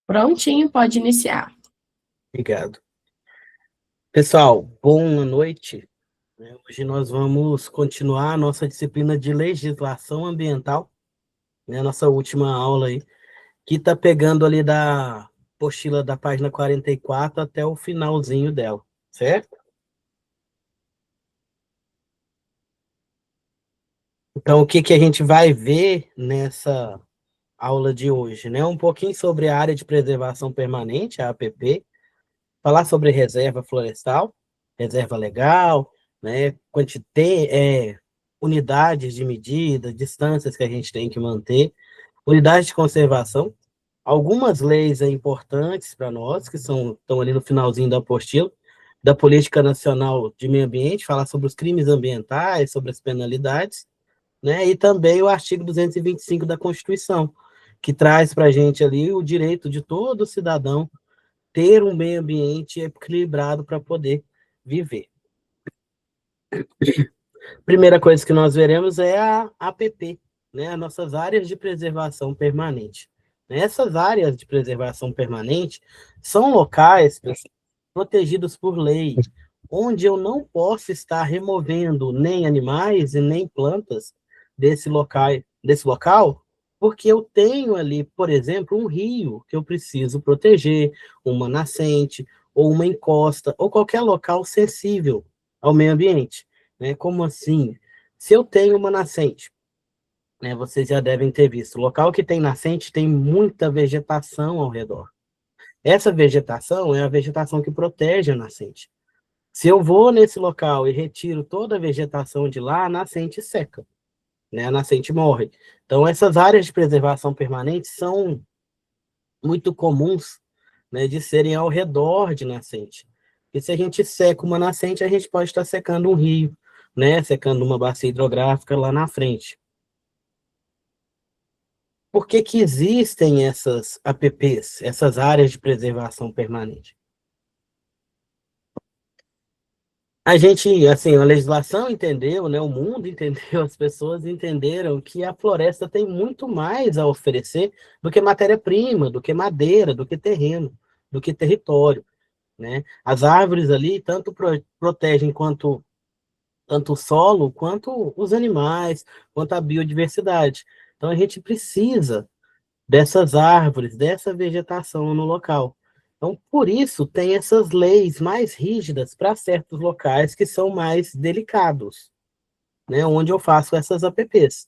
Prontinho, pode iniciar. Obrigado. Pessoal, boa noite. Hoje nós vamos continuar a nossa disciplina de legislação ambiental, nossa última aula aí, que está pegando ali da apostila da página 44 até o finalzinho dela, certo? Então, o que que a gente vai ver nessa aula de hoje, né? Um pouquinho sobre a área de preservação permanente, a APP, falar sobre reserva florestal, reserva legal, né? Unidades de medida, distâncias que a gente tem que manter, unidades de conservação, algumas leis importantes para nós, que estão ali no finalzinho da apostila, da Política Nacional de Meio Ambiente, falar sobre os crimes ambientais, sobre as penalidades, né? E também o artigo 225 da Constituição, que traz para a gente ali o direito de todo cidadão ter um meio ambiente equilibrado para poder viver. Primeira coisa que nós veremos é a APP, né, as nossas áreas de preservação permanente. Essas áreas de preservação permanente são locais protegidos por lei, onde eu não posso estar removendo nem animais e nem plantas desse local, porque eu tenho ali, por exemplo, um rio que eu preciso proteger, uma nascente, ou uma encosta, ou qualquer local sensível ao meio ambiente. Né? Como assim? Se eu tenho uma nascente, né, vocês já devem ter visto, o local que tem nascente tem muita vegetação ao redor. Essa vegetação é a vegetação que protege a nascente. Se eu vou nesse local e retiro toda a vegetação de lá, a nascente seca, né? A nascente morre. Então, essas áreas de preservação permanente são muito comuns, né, de serem ao redor de nascente. E se a gente seca uma nascente, a gente pode estar secando um rio, né, secando uma bacia hidrográfica lá na frente. Por que que existem essas APPs, essas áreas de preservação permanente? A gente, assim, a legislação entendeu, né, o mundo entendeu, as pessoas entenderam que a floresta tem muito mais a oferecer do que matéria-prima, do que madeira, do que terreno, do que território, né? As árvores ali tanto protegem tanto o solo, quanto os animais, quanto a biodiversidade. Então a gente precisa dessas árvores, dessa vegetação no local. Então, por isso, tem essas leis mais rígidas para certos locais que são mais delicados, né, onde eu faço essas APPs.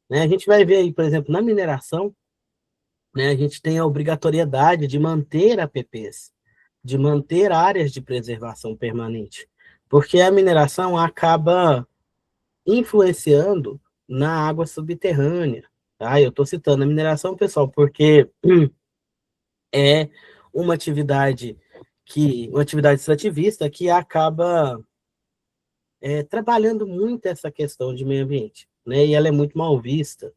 Né? A gente vai ver aí, por exemplo, na mineração, né, a gente tem a obrigatoriedade de manter APPs, de manter áreas de preservação permanente, porque a mineração acaba influenciando na água subterrânea. Tá? Eu estou citando a mineração, pessoal, porque é uma atividade extrativista que acaba trabalhando muito essa questão de meio ambiente, né? E ela é muito mal vista,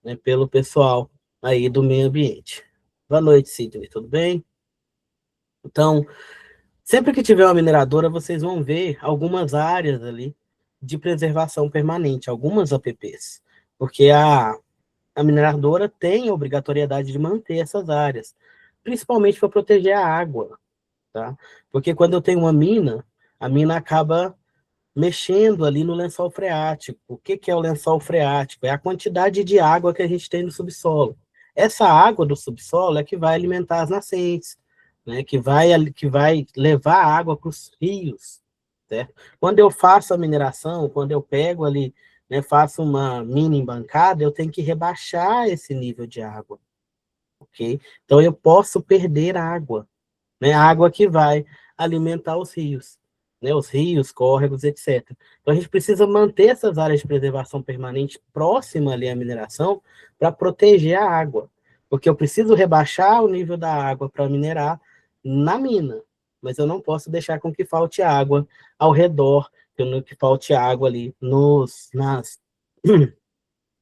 né, pelo pessoal aí do meio ambiente. Boa noite, Sidney, tudo bem? Então, sempre que tiver uma mineradora, vocês vão ver algumas áreas ali de preservação permanente, algumas APPs, porque a mineradora tem a obrigatoriedade de manter essas áreas, principalmente para proteger a água, tá? Porque quando eu tenho uma mina, a mina acaba mexendo ali no lençol freático. O que que é o lençol freático? É a quantidade de água que a gente tem no subsolo. Essa água do subsolo é que vai alimentar as nascentes, né? Que vai levar a água para os rios, certo? Quando eu faço a mineração, quando eu pego ali, né, faço uma mini embancada, eu tenho que rebaixar esse nível de água, ok? Então eu posso perder água, né? A água que vai alimentar os rios, né? Os rios, córregos, etc. Então a gente precisa manter essas áreas de preservação permanente próxima ali à mineração para proteger a água, porque eu preciso rebaixar o nível da água para minerar na mina, mas eu não posso deixar com que falte água ao redor, que falte água ali nas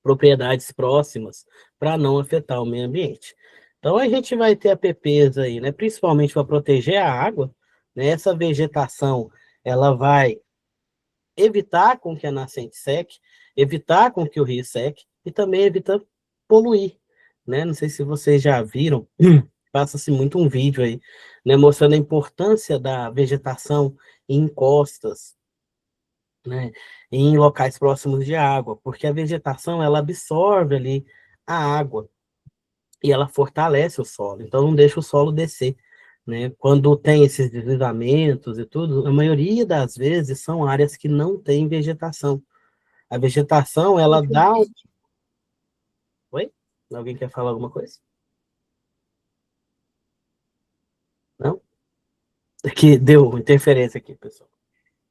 propriedades próximas para não afetar o meio ambiente. Então a gente vai ter APPs aí, né, principalmente para proteger a água, né, essa vegetação, ela vai evitar com que a nascente seque, evitar com que o rio seque e também evita poluir, né? Não sei se vocês já viram passa-se muito um vídeo aí, né, mostrando a importância da vegetação em encostas, né, em locais próximos de água, porque a vegetação, ela absorve ali a água e ela fortalece o solo, então não deixa o solo descer, né? Quando tem esses deslizamentos e tudo, a maioria das vezes são áreas que não têm vegetação. A vegetação, ela dá... Oi? Alguém quer falar alguma coisa? Não? Aqui deu interferência aqui, pessoal.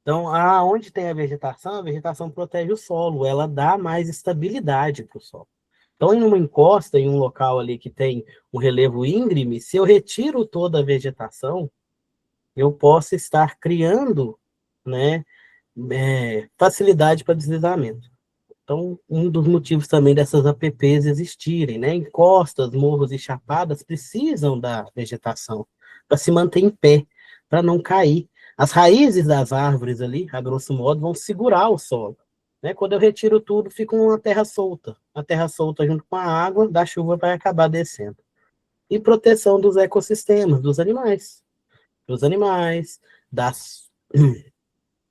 Então, aonde tem a vegetação protege o solo, ela dá mais estabilidade para o solo. Então, em uma encosta, em um local ali que tem um relevo íngreme, se eu retiro toda a vegetação, eu posso estar criando, né, facilidade para deslizamento. Então, um dos motivos também dessas APPs existirem, né, encostas, morros e chapadas precisam da vegetação para se manter em pé, para não cair. As raízes das árvores ali, a grosso modo, vão segurar o solo. Né? Quando eu retiro tudo, fica uma terra solta. A terra solta junto com a água da chuva vai acabar descendo. E proteção dos ecossistemas, dos animais, das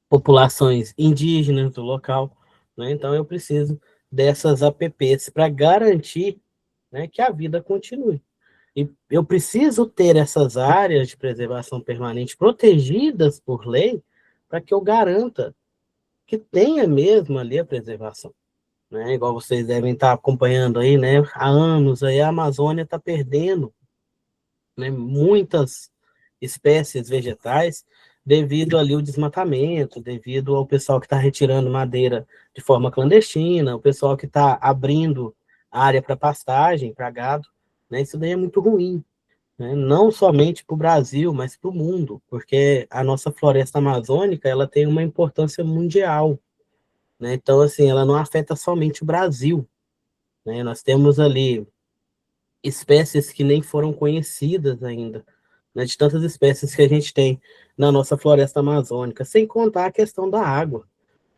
populações indígenas do local, né? Então eu preciso dessas APPs para garantir, né, que a vida continue. E eu preciso ter essas áreas de preservação permanente protegidas por lei para que eu garanta que tenha mesmo ali a preservação. Né? Igual vocês devem estar acompanhando aí, né? Há anos aí a Amazônia está perdendo, né, muitas espécies vegetais devido ali ao desmatamento, devido ao pessoal que está retirando madeira de forma clandestina, o pessoal que está abrindo área para pastagem, para gado, né? Isso daí é muito ruim, né? Não somente para o Brasil, mas para o mundo, porque a nossa floresta amazônica ela tem uma importância mundial, né? Então, assim, ela não afeta somente o Brasil, né? Nós temos ali espécies que nem foram conhecidas ainda, né, de tantas espécies que a gente tem na nossa floresta amazônica, sem contar a questão da água,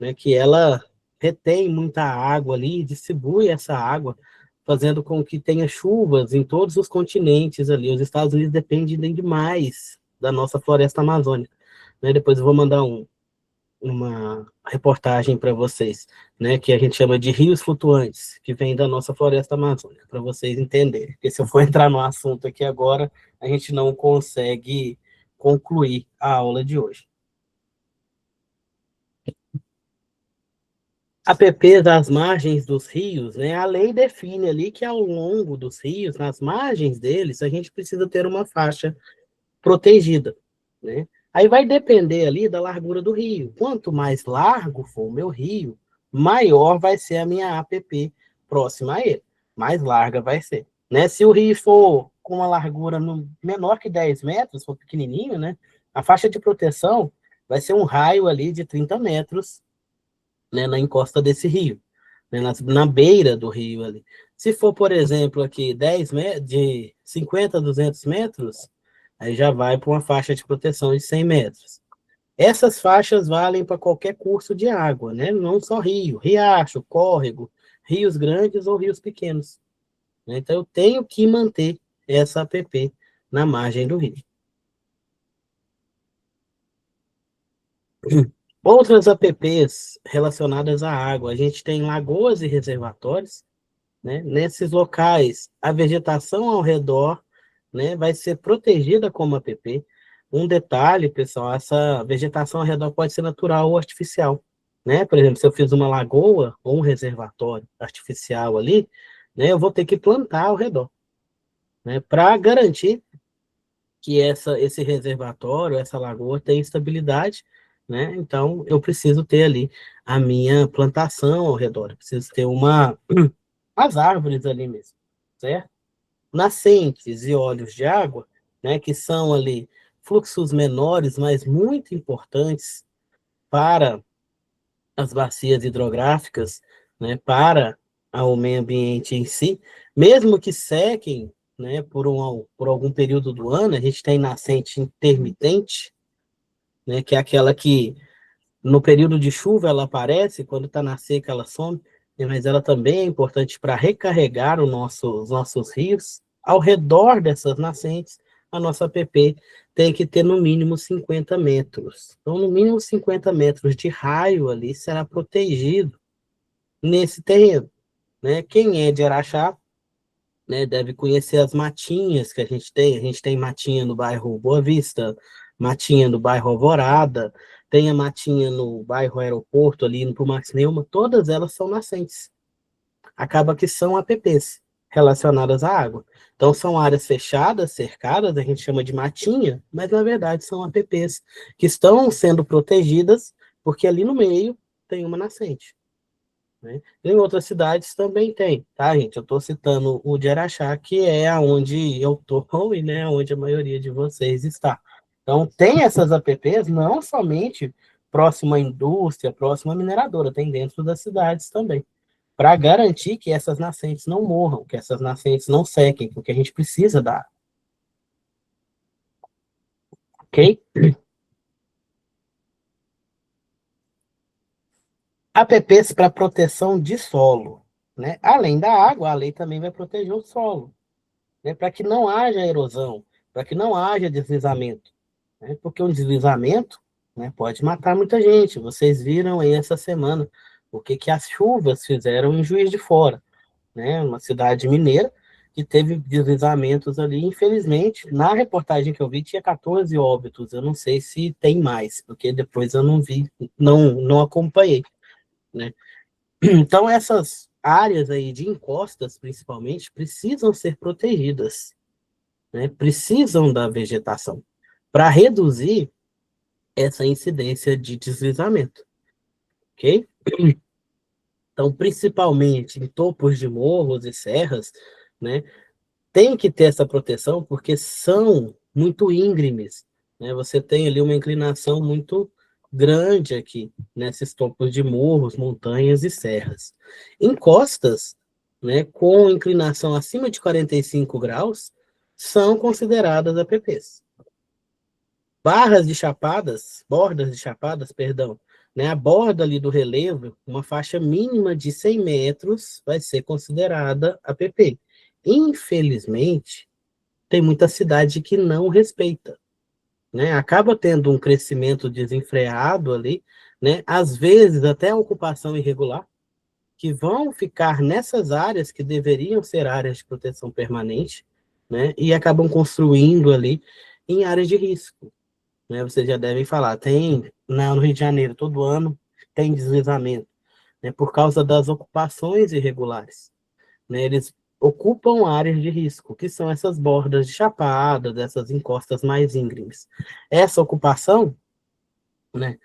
né, que ela retém muita água ali e distribui essa água, fazendo com que tenha chuvas em todos os continentes ali. Os Estados Unidos dependem demais da nossa floresta amazônica. Né? Depois eu vou mandar uma reportagem para vocês, né, que a gente chama de rios flutuantes, que vem da nossa floresta amazônica, para vocês entenderem. Porque se eu for entrar no assunto aqui agora, a gente não consegue concluir a aula de hoje. APPs das margens dos rios, né, a lei define ali que ao longo dos rios, nas margens deles, a gente precisa ter uma faixa protegida, né? Aí vai depender ali da largura do rio. Quanto mais largo for o meu rio, maior vai ser a minha APP próxima a ele. Mais larga vai ser, né? Se o rio for com uma largura menor que 10 metros, for pequenininho, né? A faixa de proteção vai ser um raio ali de 30 metros, né, na encosta desse rio, né, na beira do rio ali. Se for, por exemplo, aqui 10 metros, de 50 a 200 metros, aí já vai para uma faixa de proteção de 100 metros. Essas faixas valem para qualquer curso de água, né? Não só rio, riacho, córrego, rios grandes ou rios pequenos. Né? Então, eu tenho que manter essa APP na margem do rio. Outras APPs relacionadas à água, a gente tem lagoas e reservatórios, né? Nesses locais, a vegetação ao redor, né, vai ser protegida como APP. Um detalhe, pessoal, essa vegetação ao redor pode ser natural ou artificial. Né? Por exemplo, se eu fiz uma lagoa ou um reservatório artificial ali, né, eu vou ter que plantar ao redor, né, para garantir que esse reservatório, essa lagoa tem estabilidade, né? Então, eu preciso ter ali a minha plantação ao redor, eu preciso ter as árvores ali mesmo, certo? Nascentes e olhos de água, né, que são ali fluxos menores, mas muito importantes para as bacias hidrográficas, né, para o meio ambiente em si, mesmo que sequem, né, por algum período do ano, a gente tem nascente intermitente, né, que é aquela que no período de chuva ela aparece, quando está na seca ela some, mas ela também é importante para recarregar os nossos rios, ao redor dessas nascentes, a nossa APP tem que ter no mínimo 50 metros. Então, no mínimo 50 metros de raio ali será protegido nesse terreno, né? Quem é de Araxá, né, deve conhecer as matinhas que a gente tem. A gente tem matinha no bairro Boa Vista, matinha no bairro Alvorada, tem a matinha no bairro Aeroporto, ali no Max Neuma, todas elas são nascentes. Acaba que são APPs relacionadas à água. Então, são áreas fechadas, cercadas, a gente chama de matinha, mas na verdade são APPs que estão sendo protegidas porque ali no meio tem uma nascente. Né? Em outras cidades também tem, tá, gente? Eu estou citando o de Araxá, que é onde eu estou e né, onde a maioria de vocês está. Então, tem essas APPs não somente próximo à indústria, próximo à mineradora, tem dentro das cidades também, para garantir que essas nascentes não morram, que essas nascentes não sequem, porque a gente precisa dar, ok? APPs para proteção de solo, né? Além da água, a lei também vai proteger o solo, né, para que não haja erosão, para que não haja deslizamento, né, porque um deslizamento, né, pode matar muita gente. Vocês viram aí essa semana o que, que as chuvas fizeram em Juiz de Fora, né, uma cidade mineira que teve deslizamentos ali. Infelizmente, na reportagem que eu vi, tinha 14 óbitos. Eu não sei se tem mais, porque depois eu não vi, não acompanhei, né? Então, essas áreas aí de encostas, principalmente, precisam ser protegidas, né, precisam da vegetação para reduzir essa incidência de deslizamento, ok? Então, principalmente em topos de morros e serras, né, tem que ter essa proteção porque são muito íngremes, né? Você tem ali uma inclinação muito grande aqui nesses topos de morros, montanhas e serras. Encostas, né, com inclinação acima de 45 graus, são consideradas APPs. Bordas de chapadas, perdão, né, a borda ali do relevo, uma faixa mínima de 100 metros vai ser considerada APP. Infelizmente, tem muita cidade que não respeita, né? Acaba tendo um crescimento desenfreado ali, né? Às vezes até a ocupação irregular, que vão ficar nessas áreas que deveriam ser áreas de proteção permanente, né? E acabam construindo ali em áreas de risco, né? Vocês já devem falar, no Rio de Janeiro, todo ano, tem deslizamento, né? Por causa das ocupações irregulares, né? Eles ocupam áreas de risco, que são essas bordas de chapada, dessas encostas mais íngremes. Essa ocupação, né,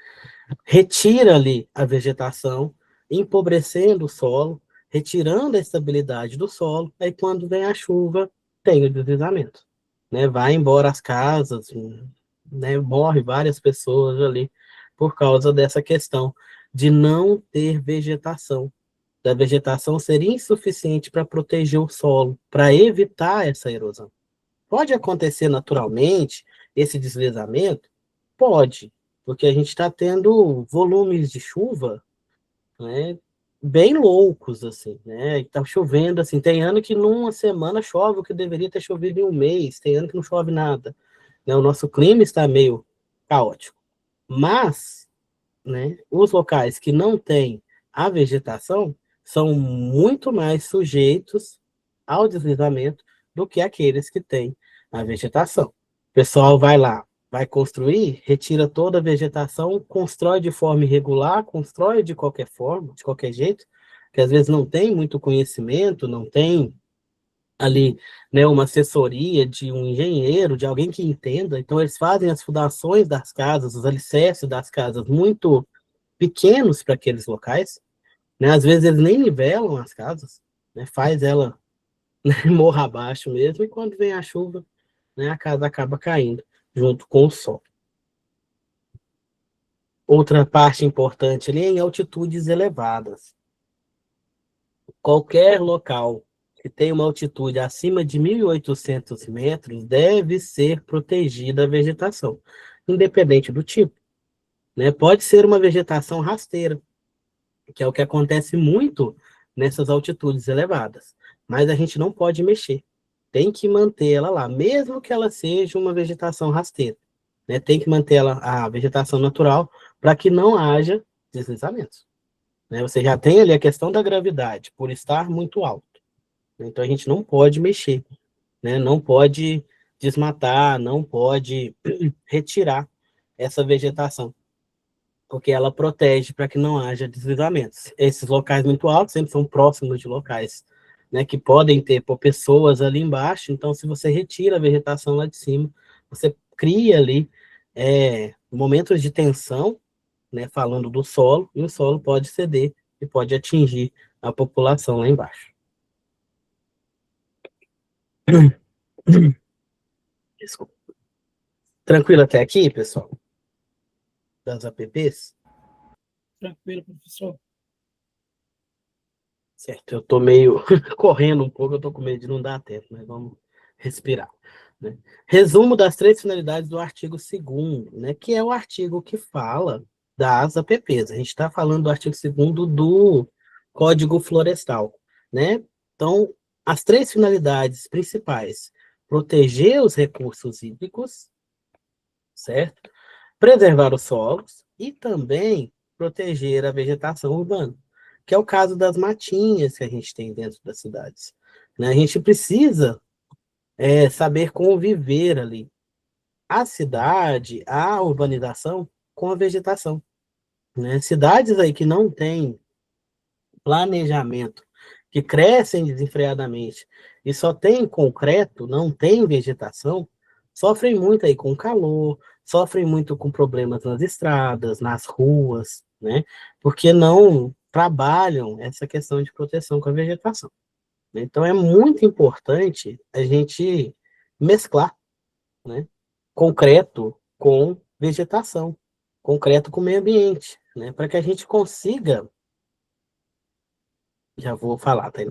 retira ali a vegetação, empobrecendo o solo, retirando a estabilidade do solo, aí quando vem a chuva, tem o deslizamento, né? Vai embora as casas, né? Morre várias pessoas ali por causa dessa questão de não ter vegetação, da vegetação ser insuficiente para proteger o solo, para evitar essa erosão. Pode acontecer naturalmente esse deslizamento? Pode, porque a gente está tendo volumes de chuva, né, bem loucos, assim, né? Está chovendo, assim, tem ano que numa semana chove o que deveria ter chovido em um mês, tem ano que não chove nada, né? O nosso clima está meio caótico. Mas, né, os locais que não têm a vegetação são muito mais sujeitos ao deslizamento do que aqueles que têm a vegetação. O pessoal vai lá, vai construir, retira toda a vegetação, constrói de forma irregular, constrói de qualquer forma, de qualquer jeito, que às vezes não tem muito conhecimento, não tem ali, né, uma assessoria de um engenheiro, de alguém que entenda. Então eles fazem as fundações das casas, os alicerces das casas muito pequenos para aqueles locais, né? Às vezes eles nem nivelam as casas, né? Faz ela, né, morra abaixo mesmo, e quando vem a chuva, né, a casa acaba caindo junto com o sol. Outra parte importante ali é em altitudes elevadas. Qualquer local que tenha uma altitude acima de 1.800 metros deve ser protegida a vegetação, independente do tipo, né? Pode ser uma vegetação rasteira, que é o que acontece muito nessas altitudes elevadas, mas a gente não pode mexer, tem que manter ela lá, mesmo que ela seja uma vegetação rasteira, né? Tem que manter ela, a vegetação natural para que não haja deslizamentos, né? Você já tem ali a questão da gravidade, por estar muito alto. Então a gente não pode mexer, né? Não pode desmatar, não pode retirar essa vegetação, porque ela protege para que não haja deslizamentos. Esses locais muito altos sempre são próximos de locais, né, que podem ter pessoas ali embaixo, então se você retira a vegetação lá de cima, você cria ali momentos de tensão, né, falando do solo, e o solo pode ceder e pode atingir a população lá embaixo. Desculpa. Tranquilo até aqui, pessoal? Das apps? Tranquilo, professor. Certo, eu tô meio correndo um pouco, eu tô com medo de não dar tempo, mas vamos respirar, né? Resumo das 3 finalidades do artigo 2º, né, que é o artigo que fala das apps. A gente está falando do artigo 2º do Código Florestal, né? Então, as 3 finalidades principais: proteger os recursos hídricos, certo? Preservar os solos e também proteger a vegetação urbana, que é o caso das matinhas que a gente tem dentro das cidades, né? A gente precisa saber conviver ali a cidade, a urbanização com a vegetação, né? Cidades aí que não têm planejamento, que crescem desenfreadamente e só tem concreto, não tem vegetação, sofrem muito aí com calor, sofrem muito com problemas nas estradas, nas ruas, né? Porque não trabalham essa questão de proteção com a vegetação. Então é muito importante a gente mesclar, né, concreto com vegetação, concreto com meio ambiente, né, para que a gente consiga, já vou falar, tá?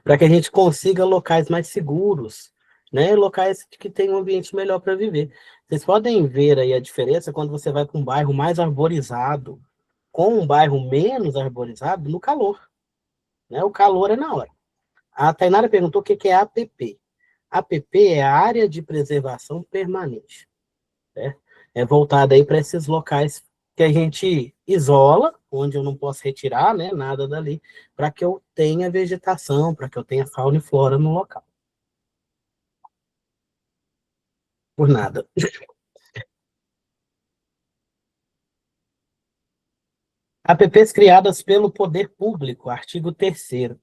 Para que a gente consiga locais mais seguros, né? Locais que tenham um ambiente melhor para viver. Vocês podem ver aí a diferença quando você vai para um bairro mais arborizado, com um bairro menos arborizado, no calor, né? O calor é na hora. A Tainara perguntou o que é APP. APP é a Área de Preservação Permanente, né? É voltada aí para esses locais que a gente isola, onde eu não posso retirar, né, nada dali, para que eu tenha vegetação, para que eu tenha fauna e flora no local. Por nada. APPs criadas pelo poder público, artigo 3º.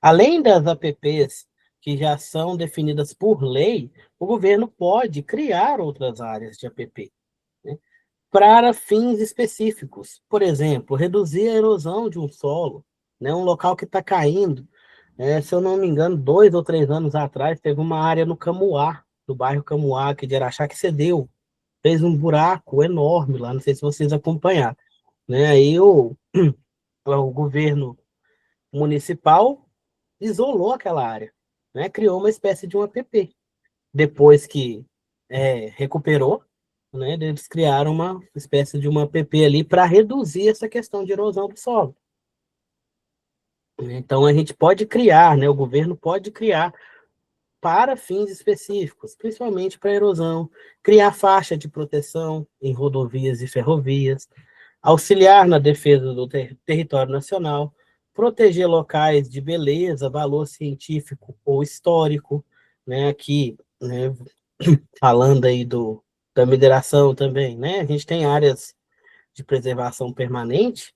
Além das APPs que já são definidas por lei, o governo pode criar outras áreas de APP, né, para fins específicos. Por exemplo, reduzir a erosão de um solo, né, um local que está caindo. Se eu não me engano, 2 ou 3 anos atrás, teve uma área no Camuá, no bairro Camuá, aqui de Araxá, que cedeu, fez um buraco enorme lá, não sei se vocês acompanharam, né? Aí o governo municipal isolou aquela área, né? Criou uma espécie de um APP. Depois que recuperou, né, eles criaram uma espécie de uma APP ali para reduzir essa questão de erosão do solo. Então a gente pode criar, né, o governo pode criar para fins específicos, principalmente para erosão, criar faixa de proteção em rodovias e ferrovias, auxiliar na defesa do território nacional, proteger locais de beleza, valor científico ou histórico, né, aqui, né, falando aí da mineração também, né, a gente tem áreas de preservação permanente,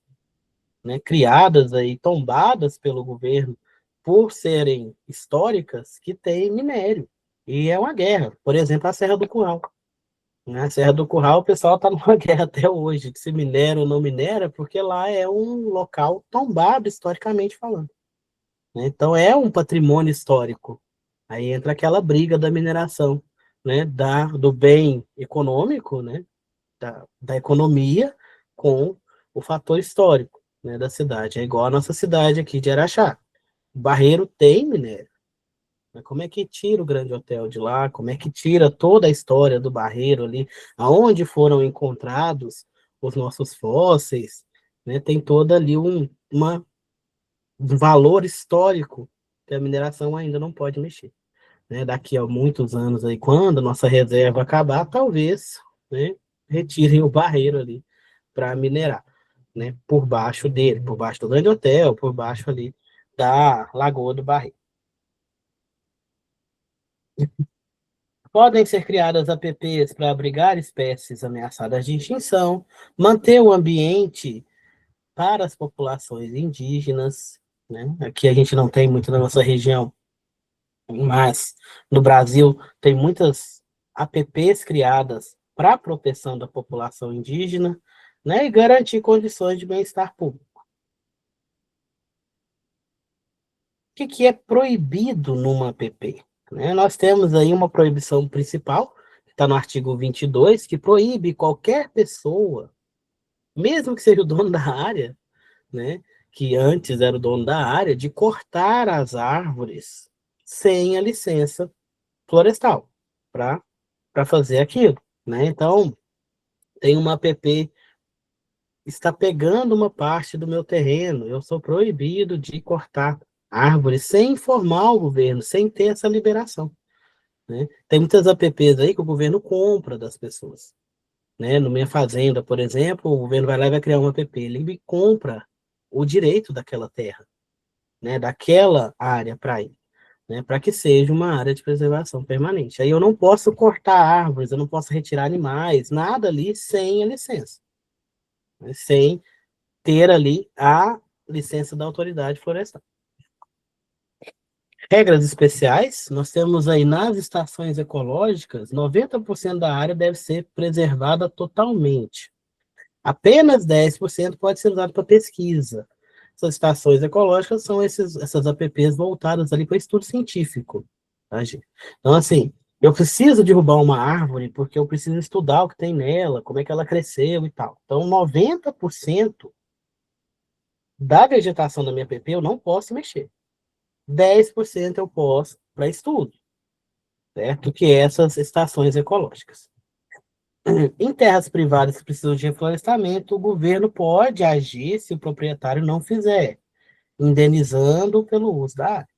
né, criadas aí, tombadas pelo governo, por serem históricas, que tem minério. E é uma guerra. Por exemplo, a Serra do Curral. Na Serra do Curral, o pessoal está numa guerra até hoje, de se minera ou não minera, porque lá é um local tombado, historicamente falando, né? Então, é um patrimônio histórico. Aí entra aquela briga da mineração, né? Do bem econômico, né? Da economia com o fator histórico, né, da cidade. É igual a nossa cidade aqui de Araxá. O Barreiro tem minério. Mas como é que tira o Grande Hotel de lá? Como é que tira toda a história do Barreiro ali? Aonde foram encontrados os nossos fósseis? Né? Tem todo ali um valor histórico que a mineração ainda não pode mexer. né, daqui a muitos anos aí, quando a nossa reserva acabar, talvez, né, retirem o barreiro ali para minerar, né, por baixo dele, por baixo do Grande Hotel, por baixo ali da Lagoa do Barreiro. Podem ser criadas APPs para abrigar espécies ameaçadas de extinção, manter o ambiente para as populações indígenas, né? Aqui a gente não tem muito na nossa região, mas no Brasil tem muitas APPs criadas para a proteção da população indígena, né? E garantir condições de bem-estar público. O que é proibido numa APP? Né? Nós temos aí uma proibição principal, que está no artigo 22, que proíbe qualquer pessoa, mesmo que seja o dono da área, né, que antes era o dono da área, de cortar as árvores sem a licença florestal para fazer aquilo. Né? Então, tem uma APP, está pegando uma parte do meu terreno, eu sou proibido de cortar árvores sem informar o governo, sem ter essa liberação. Né? Tem muitas APPs aí que o governo compra das pessoas. Né? No Minha Fazenda, por exemplo, o governo vai lá e vai criar uma APP, ele compra o direito daquela terra, né? Daquela área para ir, né? Para que seja uma área de preservação permanente. Aí eu não posso cortar árvores, eu não posso retirar animais, nada ali sem a licença, né? Sem ter ali a licença da autoridade florestal. Regras especiais, nós temos aí nas estações ecológicas, 90% da área deve ser preservada totalmente. Apenas 10% pode ser usado para pesquisa. Essas estações ecológicas são essas APPs voltadas ali para estudo científico. Tá, gente? Então, assim, eu preciso derrubar uma árvore porque eu preciso estudar o que tem nela, como é que ela cresceu e tal. Então, 90% da vegetação da minha APP eu não posso mexer. 10% eu posso para estudo, certo? Que é essas estações ecológicas. Em terras privadas que precisam de reflorestamento, o governo pode agir se o proprietário não fizer, indenizando pelo uso da área,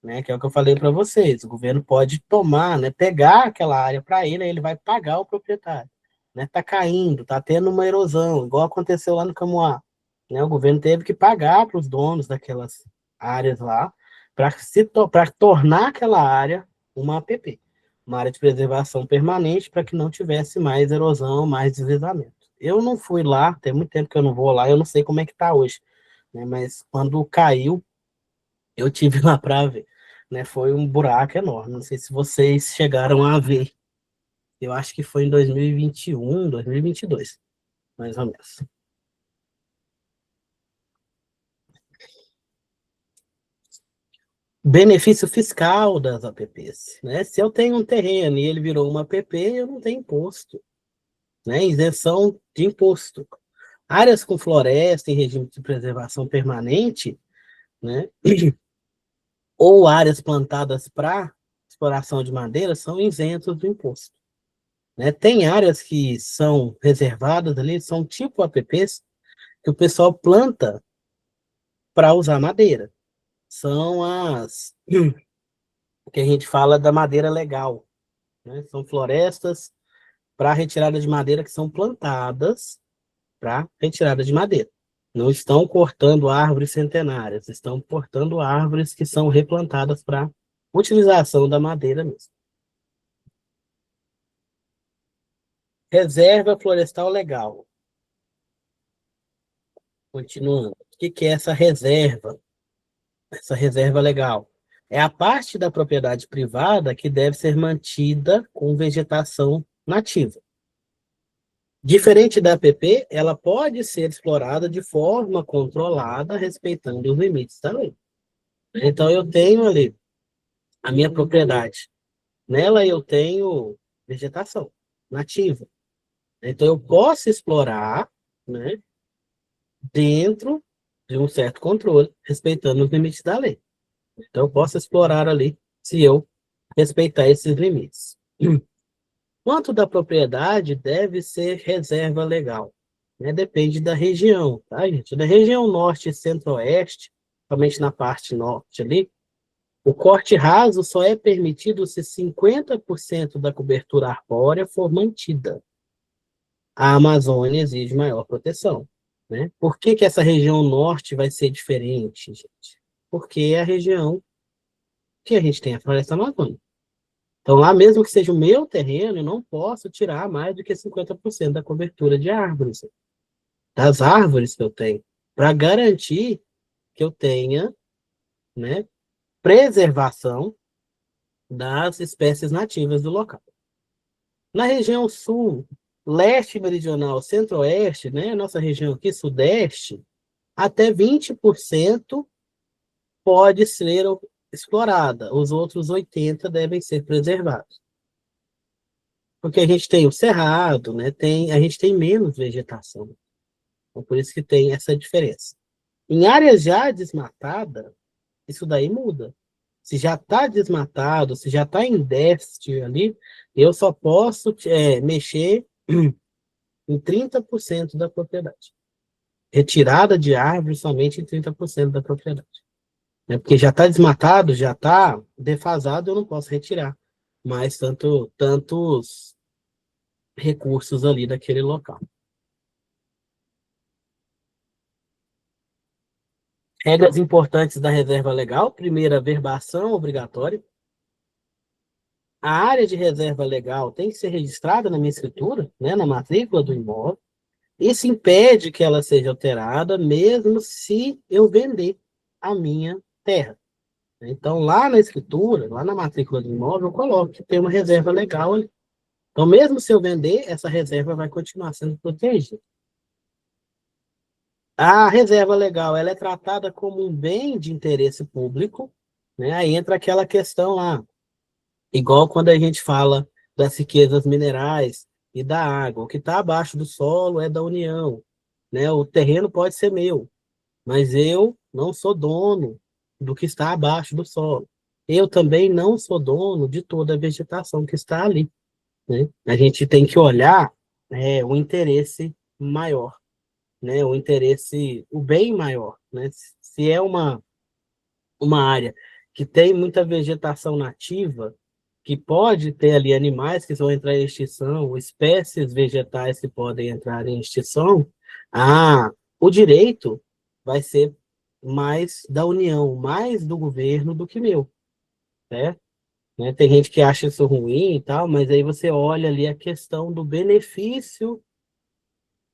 né? Que é o que eu falei para vocês. O governo pode tomar, né? Pegar aquela área para ele, aí ele vai pagar o proprietário, né? Tá caindo, tá tendo uma erosão, igual aconteceu lá no Camuá, né? O governo teve que pagar para os donos daquelas áreas lá para tornar aquela área uma APP, uma área de preservação permanente, para que não tivesse mais erosão, mais deslizamento. Eu não fui lá, tem muito tempo que eu não vou lá, eu não sei como é que está hoje, né? Mas quando caiu, eu tive lá para ver, né? Foi um buraco enorme. Não sei se vocês chegaram a ver. Eu acho que foi em 2021, 2022, mais ou menos. Benefício fiscal das APPs, né? Se eu tenho um terreno e ele virou uma APP, eu não tenho imposto, né? Isenção de imposto. Áreas com floresta em regime de preservação permanente, né? Ou áreas plantadas para exploração de madeira são isentos do imposto, né? Tem áreas que são reservadas ali, são tipo APPs, que o pessoal planta para usar madeira. São as que a gente fala da madeira legal, né? São florestas para retirada de madeira que são plantadas para retirada de madeira. Não estão cortando árvores centenárias, estão cortando árvores que são replantadas para utilização da madeira mesmo. Reserva florestal legal. Continuando. O que é essa reserva? Essa reserva legal é a parte da propriedade privada que deve ser mantida com vegetação nativa. Diferente da APP, ela pode ser explorada de forma controlada, respeitando os limites da lei. Então, eu tenho ali a minha propriedade. Nela, eu tenho vegetação nativa. Então, eu posso explorar, né, dentro de um certo controle, respeitando os limites da lei. Então, eu posso explorar ali se eu respeitar esses limites. Quanto da propriedade deve ser reserva legal? Né? Depende da região, tá, gente? Da região norte e centro-oeste, somente na parte norte ali, O corte raso só é permitido se 50% da cobertura arbórea for mantida. A Amazônia exige maior proteção, né? Por que que essa região norte vai ser diferente, gente? Porque é a região que a gente tem a floresta amazônica. Então, lá mesmo que seja o meu terreno, eu não posso tirar mais do que 50% da cobertura de árvores, das árvores que eu tenho, para garantir que eu tenha, né, preservação das espécies nativas do local. Na região sul, leste meridional, centro-oeste, né, nossa região aqui, sudeste, até 20% pode ser explorada, os outros 80% devem ser preservados. Porque a gente tem o cerrado, né, a gente tem menos vegetação. Então, por isso que tem essa diferença. Em áreas já desmatadas, isso daí muda. Se já está desmatado, se já está em déficit ali, eu só posso mexer em 30% da propriedade. Retirada de árvores somente em 30% da propriedade. Né? Porque já está desmatado, já está defasado, eu não posso retirar mais tantos recursos ali daquele local. Regras importantes da reserva legal. Primeira, verbação obrigatória. A área de reserva legal tem que ser registrada na minha escritura, né, na matrícula do imóvel. Isso impede que ela seja alterada, mesmo se eu vender a minha terra. Então, lá na escritura, lá na matrícula do imóvel, eu coloco que tem uma reserva legal ali. Então, mesmo se eu vender, essa reserva vai continuar sendo protegida. A reserva legal, ela é tratada como um bem de interesse público, né? Aí entra aquela questão lá, igual quando a gente fala das riquezas minerais e da água. O que está abaixo do solo é da União, né? O terreno pode ser meu, mas eu não sou dono do que está abaixo do solo. Eu também não sou dono de toda a vegetação que está ali, né? A gente tem que olhar o interesse maior, né? O bem maior, né? Se é uma área que tem muita vegetação nativa, que pode ter ali animais que vão entrar em extinção, espécies vegetais que podem entrar em extinção, o direito vai ser mais da União, mais do governo do que meu, certo? Né? Tem gente que acha isso ruim e tal, mas aí você olha ali a questão do benefício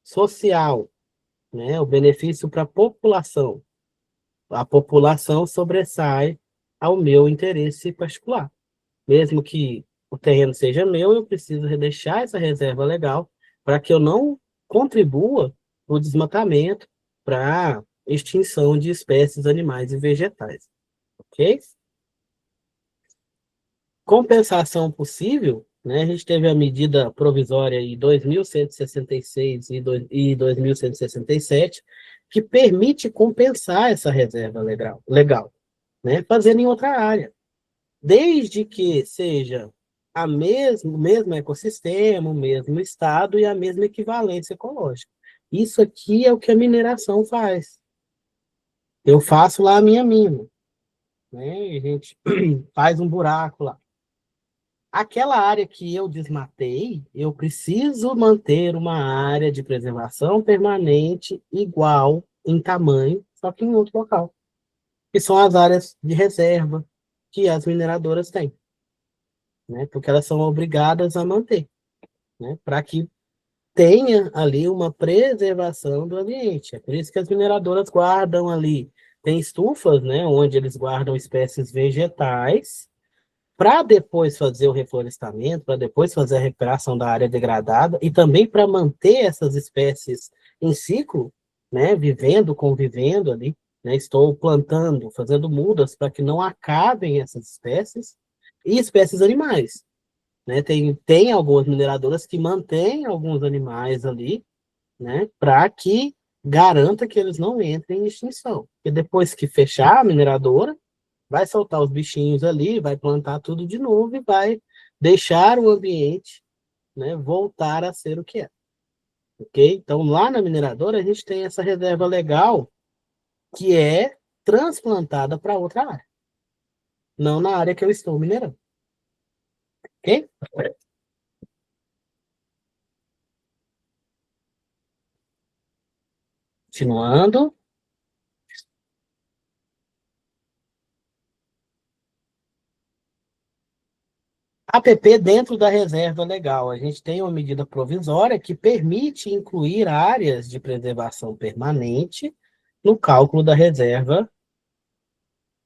social, né? O benefício para a população. A população sobressai ao meu interesse particular. Mesmo que o terreno seja meu, eu preciso deixar essa reserva legal para que eu não contribua no desmatamento para extinção de espécies animais e vegetais. Ok? Compensação possível, né? A gente teve a medida provisória em 2166 e 2167, que permite compensar essa reserva legal, né? Fazendo em outra área. Desde que seja o mesmo ecossistema, o mesmo estado e a mesma equivalência ecológica. Isso aqui é o que a mineração faz. Eu faço lá a minha mina, né? A gente faz um buraco lá. Aquela área que eu desmatei, eu preciso manter uma área de preservação permanente igual em tamanho, só que em outro local, que são as áreas de reserva que as mineradoras têm, né? Porque elas são obrigadas a manter, né? Para que tenha ali uma preservação do ambiente. É por isso que as mineradoras guardam ali, tem estufas, né, onde eles guardam espécies vegetais, para depois fazer o reflorestamento, para depois fazer a recuperação da área degradada e também para manter essas espécies em ciclo, né, vivendo, convivendo ali, né, estou plantando, fazendo mudas para que não acabem essas espécies e espécies animais, né, tem algumas mineradoras que mantêm alguns animais ali, né, para que garanta que eles não entrem em extinção, porque depois que fechar a mineradora, vai soltar os bichinhos ali, vai plantar tudo de novo e vai deixar o ambiente, né, voltar a ser o que é. Ok? Então, lá na mineradora, a gente tem essa reserva legal que é transplantada para outra área. não na área que eu estou minerando. Ok? Continuando. APP dentro da reserva legal. A gente tem uma medida provisória que permite incluir áreas de preservação permanente no cálculo da reserva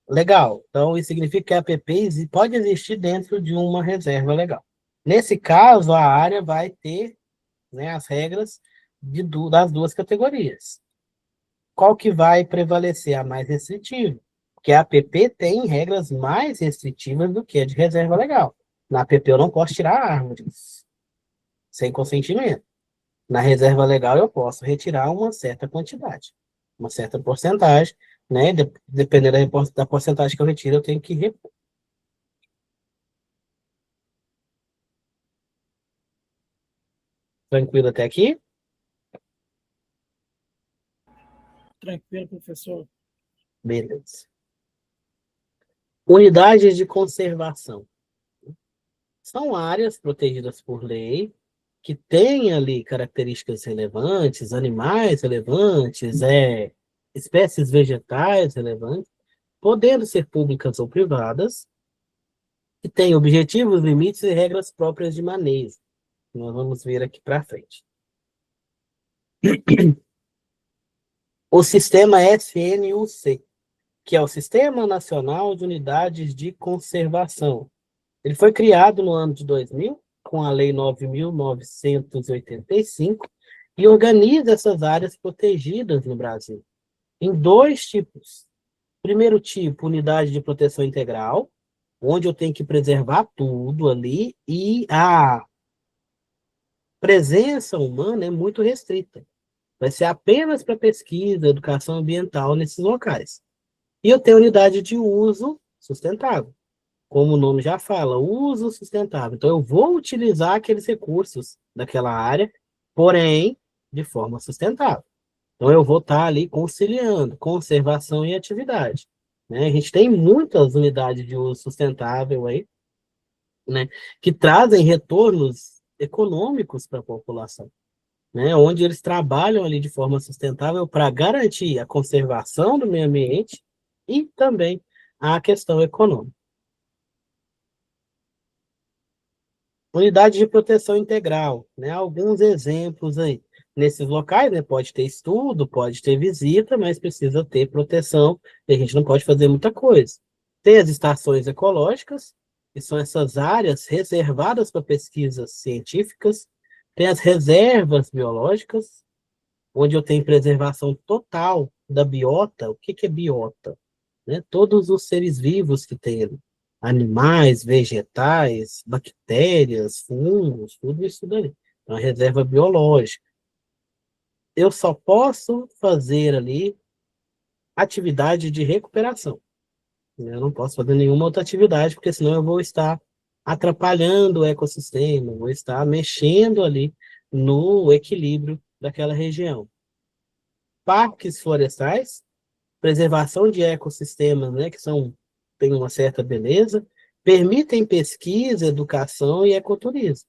legal. Então, isso significa que a APP pode existir dentro de uma reserva legal. Nesse caso, a área vai ter, né, as regras das duas categorias. Qual que vai prevalecer? A mais restritiva. Porque a APP tem regras mais restritivas do que a de reserva legal. Na APP eu não posso tirar árvores sem consentimento. Na reserva legal eu posso retirar uma certa quantidade, uma certa porcentagem, né? Dependendo da porcentagem que eu retiro, eu tenho que repor. Tranquilo até aqui? Tranquilo, professor. Beleza. Unidades de conservação. São áreas protegidas por lei, que têm ali características relevantes, animais relevantes, espécies vegetais relevantes, podendo ser públicas ou privadas, que têm objetivos, limites e regras próprias de manejo. Nós vamos ver aqui para frente. O sistema SNUC, que é o Sistema Nacional de Unidades de Conservação. Ele foi criado no ano de 2000, com a Lei 9.985, e organiza essas áreas protegidas no Brasil em dois tipos. Primeiro tipo, unidade de proteção integral, onde eu tenho que preservar tudo ali, e a presença humana é muito restrita. Vai ser apenas para pesquisa, educação ambiental nesses locais. E eu tenho unidade de uso sustentável. Como o nome já fala, uso sustentável. Então, eu vou utilizar aqueles recursos daquela área, porém, de forma sustentável. Então, eu vou estar ali conciliando conservação e atividade. Né? A gente tem muitas unidades de uso sustentável aí, né, que trazem retornos econômicos para a população, né, onde eles trabalham ali de forma sustentável para garantir a conservação do meio ambiente e também a questão econômica. Unidade de proteção integral, né? Alguns exemplos aí. Nesses locais, né, pode ter estudo, pode ter visita, mas precisa ter proteção, e a gente não pode fazer muita coisa. Tem as estações ecológicas, que são essas áreas reservadas para pesquisas científicas. Tem as reservas biológicas, onde eu tenho preservação total da biota. O que que é biota? Né? Todos os seres vivos que tem ali. Animais, vegetais, bactérias, fungos, tudo isso daí. É uma reserva biológica. Eu só posso fazer ali atividade de recuperação. Eu não posso fazer nenhuma outra atividade, porque senão eu vou estar atrapalhando o ecossistema, vou estar mexendo ali no equilíbrio daquela região. Parques florestais, preservação de ecossistemas, né, que têm uma certa beleza, permitem pesquisa, educação e ecoturismo.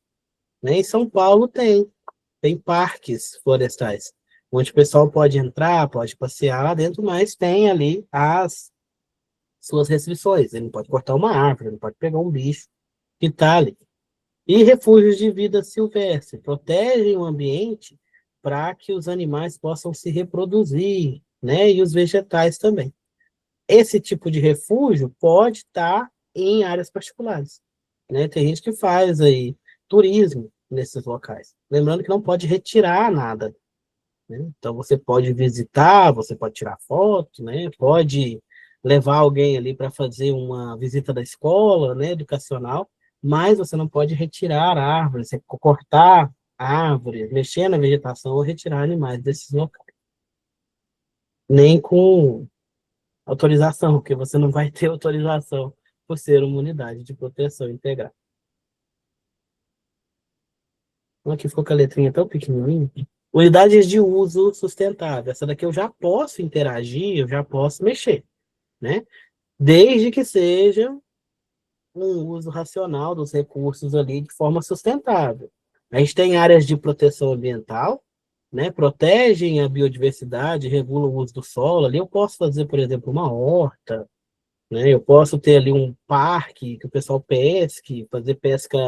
Né? Em São Paulo tem parques florestais, onde o pessoal pode entrar, pode passear lá dentro, mas tem ali as suas restrições. Ele não pode cortar uma árvore, não pode pegar um bicho que está ali. E refúgios de vida silvestre, protegem o ambiente para que os animais possam se reproduzir, né? E os vegetais também. Esse tipo de refúgio pode estar em áreas particulares, né? Tem gente que faz aí turismo nesses locais. Lembrando que não pode retirar nada, né? Então você pode visitar, você pode tirar foto, né? Pode levar alguém ali para fazer uma visita da escola, né, educacional, mas você não pode retirar árvores, cortar árvores, mexer na vegetação ou retirar animais desses locais. Nem com autorização, porque você não vai ter autorização por ser uma unidade de proteção integral. Então, aqui ficou com a letrinha tão pequenininha. Unidades de uso sustentável. Essa daqui eu já posso interagir, eu já posso mexer, né? Desde que sejam um uso racional dos recursos ali de forma sustentável. A gente tem áreas de proteção ambiental, né, protegem a biodiversidade, regulam o uso do solo. Ali eu posso fazer, por exemplo, uma horta, né, eu posso ter ali um parque que o pessoal pesque, fazer pesca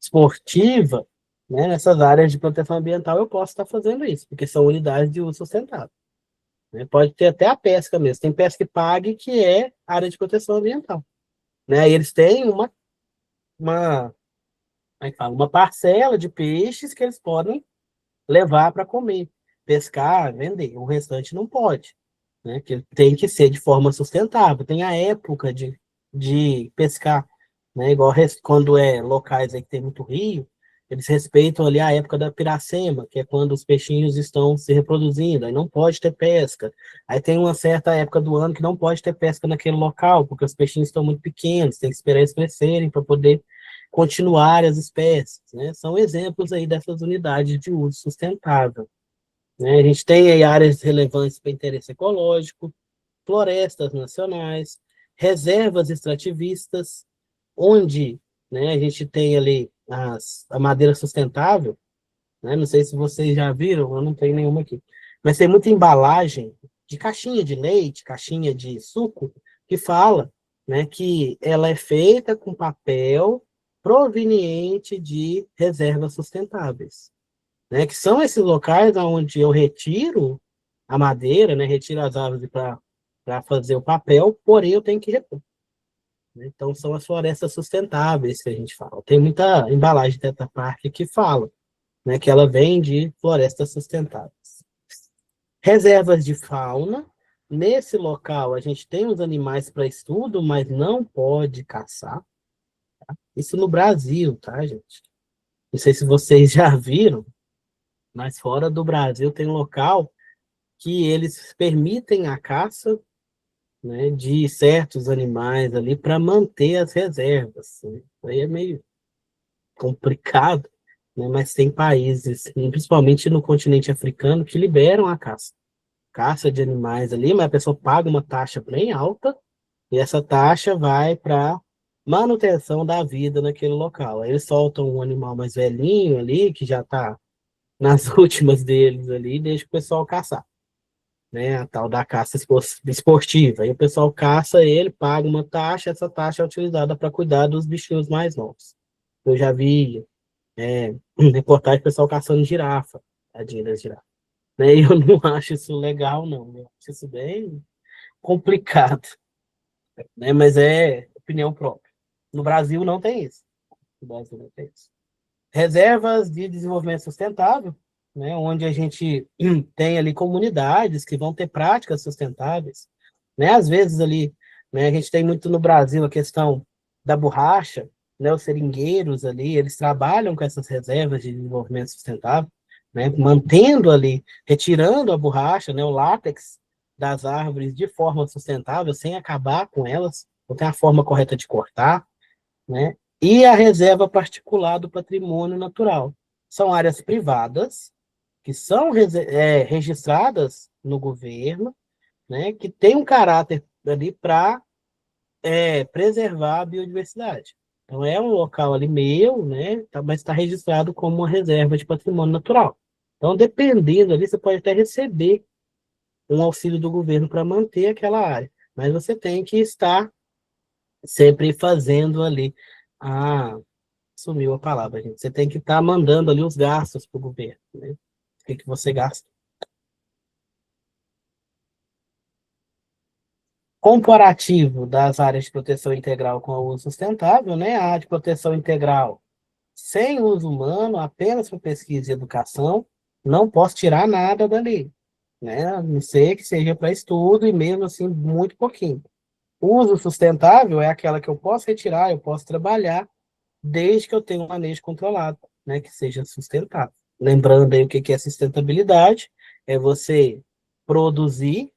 esportiva, né, nessas áreas de proteção ambiental eu posso estar fazendo isso, porque são unidades de uso sustentável. Né? Pode ter até a pesca mesmo. Tem pesca e pague, que é área de proteção ambiental. Né? E eles têm uma, como é que fala? Uma parcela de peixes que eles podem levar para comer, pescar, vender. O restante não pode. Né? Que tem que ser de forma sustentável. Tem a época de pescar. Né? Igual quando é locais aí que tem muito rio, eles respeitam ali a época da piracema, que é quando os peixinhos estão se reproduzindo, aí não pode ter pesca. Aí tem uma certa época do ano que não pode ter pesca naquele local, porque os peixinhos estão muito pequenos, tem que esperar eles crescerem para poder continuar as espécies. Né? São exemplos aí dessas unidades de uso sustentável. Né? A gente tem aí áreas relevantes para interesse ecológico, florestas nacionais, reservas extrativistas, onde, né, a gente tem ali a madeira sustentável, né, não sei se vocês já viram, eu não tenho nenhuma aqui, mas tem muita embalagem de caixinha de leite, caixinha de suco, que fala, né, que ela é feita com papel proveniente de reservas sustentáveis, né, que são esses locais onde eu retiro a madeira, né, retiro as árvores para fazer o papel, porém eu tenho que repor. Então, são as florestas sustentáveis que a gente fala. Tem muita embalagem de Tetra Pak que fala, né, que ela vem de florestas sustentáveis. Reservas de fauna. Nesse local, a gente tem os animais para estudo, mas não pode caçar. Tá? Isso no Brasil, tá, gente? Não sei se vocês já viram, mas fora do Brasil tem um local que eles permitem a caça, né, de certos animais ali para manter as reservas. Né? Isso aí é meio complicado, né? Mas tem países, principalmente no continente africano, que liberam a caça. Caça de animais ali, mas a pessoa paga uma taxa bem alta e essa taxa vai para manutenção da vida naquele local. Aí eles soltam um animal mais velhinho ali, que já está nas últimas deles ali, e deixa o pessoal caçar. Né, a tal da caça esportiva. Aí o pessoal caça ele, paga uma taxa, essa taxa é utilizada para cuidar dos bichinhos mais novos. Eu já vi reportagem do pessoal caçando girafa, tadinha das girafas. Né, e eu não acho isso legal, não. Eu acho isso bem complicado. Né, mas é opinião própria. No Brasil não tem isso. No Brasil não tem isso. Reservas de desenvolvimento sustentável, né, onde a gente tem ali comunidades que vão ter práticas sustentáveis, né, às vezes ali, né, a gente tem muito no Brasil a questão da borracha, né, os seringueiros ali, eles trabalham com essas reservas de desenvolvimento sustentável, né, mantendo ali, retirando a borracha, né, o látex das árvores de forma sustentável, sem acabar com elas, não tem a forma correta de cortar, né, e a reserva particular do patrimônio natural. São áreas privadas, que são registradas no governo, né, que tem um caráter ali para preservar a biodiversidade. Então, é um local ali meu, né, mas está registrado como uma reserva de patrimônio natural. Então, dependendo ali, você pode até receber um auxílio do governo para manter aquela área, mas você tem que estar sempre fazendo ali sumiu a palavra, gente. Você tem que estar mandando ali os gastos para o governo, né? O que você gasta. Comparativo das áreas de proteção integral com o uso sustentável, né? A área de proteção integral sem uso humano, apenas para pesquisa e educação, não posso tirar nada dali, né? A não ser que seja para estudo e mesmo assim muito pouquinho. O uso sustentável é aquela que eu posso retirar, eu posso trabalhar, desde que eu tenha um manejo controlado, né, que seja sustentável. Lembrando aí o que é sustentabilidade, é você produzir,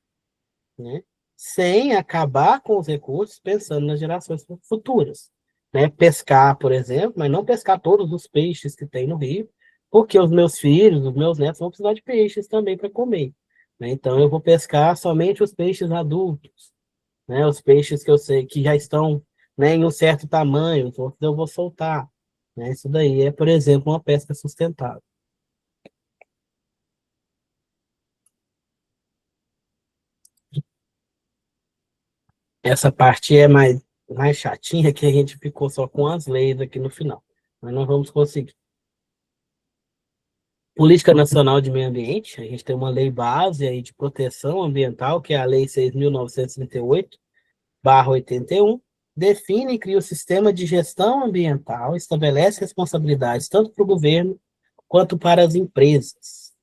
né, sem acabar com os recursos, pensando nas gerações futuras. Né? Pescar, por exemplo, mas não pescar todos os peixes que tem no rio, porque os meus filhos, os meus netos vão precisar de peixes também para comer. Né? Então, eu vou pescar somente os peixes adultos, né? Os peixes que eu sei que já estão né, em um certo tamanho, os outros eu vou soltar. Né? Isso daí é, por exemplo, uma pesca sustentável. Essa parte é mais chatinha, que a gente ficou só com as leis aqui no final. Mas nós vamos conseguir. Política Nacional de Meio Ambiente, a gente tem uma lei base aí de proteção ambiental, que é a Lei 6.938/81, define e cria o sistema de gestão ambiental, estabelece responsabilidades tanto para o governo quanto para as empresas.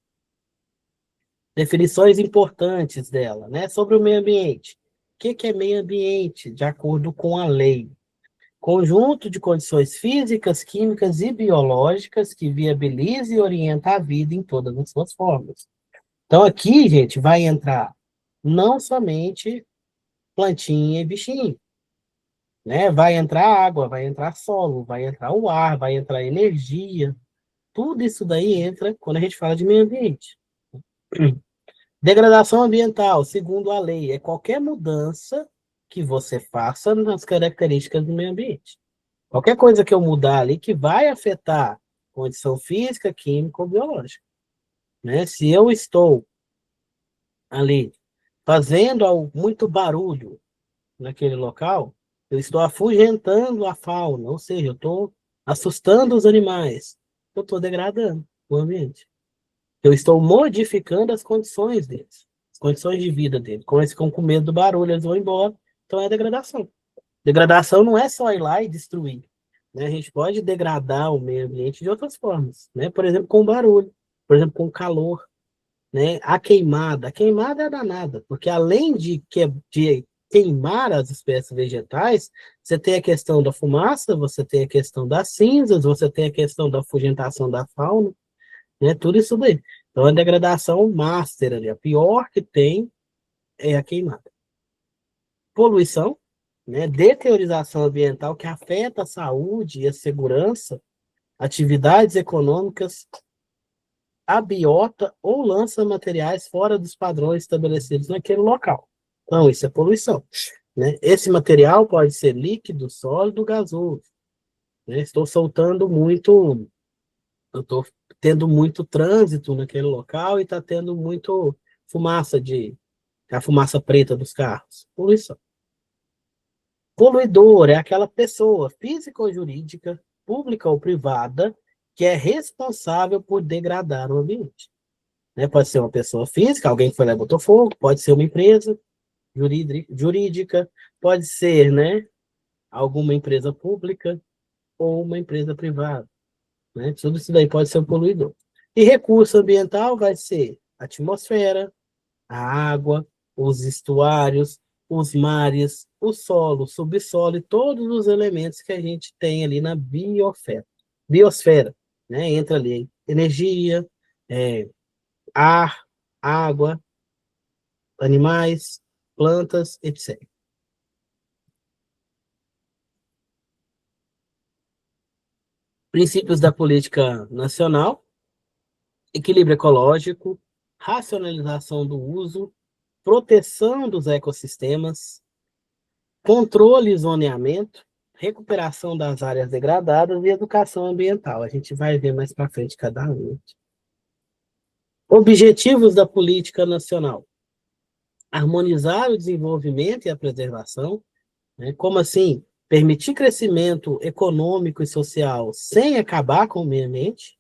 Definições importantes dela, né? Sobre o meio ambiente. O que é meio ambiente, de acordo com a lei? Conjunto de condições físicas, químicas e biológicas que viabilize e orienta a vida em todas as suas formas. Então, aqui, gente, vai entrar não somente plantinha e bichinho, né? Vai entrar água, vai entrar solo, vai entrar o ar, vai entrar energia. Tudo isso daí entra quando a gente fala de meio ambiente. Degradação ambiental, segundo a lei, é qualquer mudança que você faça nas características do meio ambiente. Qualquer coisa que eu mudar ali que vai afetar condição física, química ou biológica. Né? Se eu estou ali fazendo muito barulho naquele local, eu estou afugentando a fauna, ou seja, eu estou assustando os animais, eu estou degradando o ambiente. Eu estou modificando as condições deles, as condições de vida deles. Como eles ficam com medo do barulho, eles vão embora, então é degradação. Degradação não é só ir lá e destruir. Né? A gente pode degradar o meio ambiente de outras formas, né? Por exemplo, com barulho, por exemplo, com calor, né? A queimada é danada, porque além de queimar as espécies vegetais, você tem a questão da fumaça, você tem a questão das cinzas, você tem a questão da afugentação da fauna, né? Tudo isso daí. Então, a degradação master ali, a pior que tem é a queimada. Poluição, né? Deteriorização ambiental que afeta a saúde e a segurança, atividades econômicas, a biota ou lança materiais fora dos padrões estabelecidos naquele local. Então, isso é poluição. Né? Esse material pode ser líquido, sólido, gasoso. Né? Estou soltando muito, eu estou tendo muito trânsito naquele local e está tendo muito fumaça a fumaça preta dos carros. Poluição. Poluidor é aquela pessoa física ou jurídica, pública ou privada, que é responsável por degradar o ambiente. Né? Pode ser uma pessoa física, alguém que foi lá e botou fogo, pode ser uma empresa jurídica, pode ser, né, alguma empresa pública ou uma empresa privada. Né? Tudo isso daí pode ser um poluidor. E recurso ambiental vai ser a atmosfera, a água, os estuários, os mares, o solo, o subsolo e todos os elementos que a gente tem ali na biosfera, né? Entra ali energia, ar, água, animais, plantas, etc. Princípios da política nacional: equilíbrio ecológico, racionalização do uso, proteção dos ecossistemas, controle e zoneamento, recuperação das áreas degradadas e educação ambiental. A gente vai ver mais para frente cada um. Objetivos da política nacional: harmonizar o desenvolvimento e a preservação, né? Como assim? Permitir crescimento econômico e social sem acabar com o meio ambiente,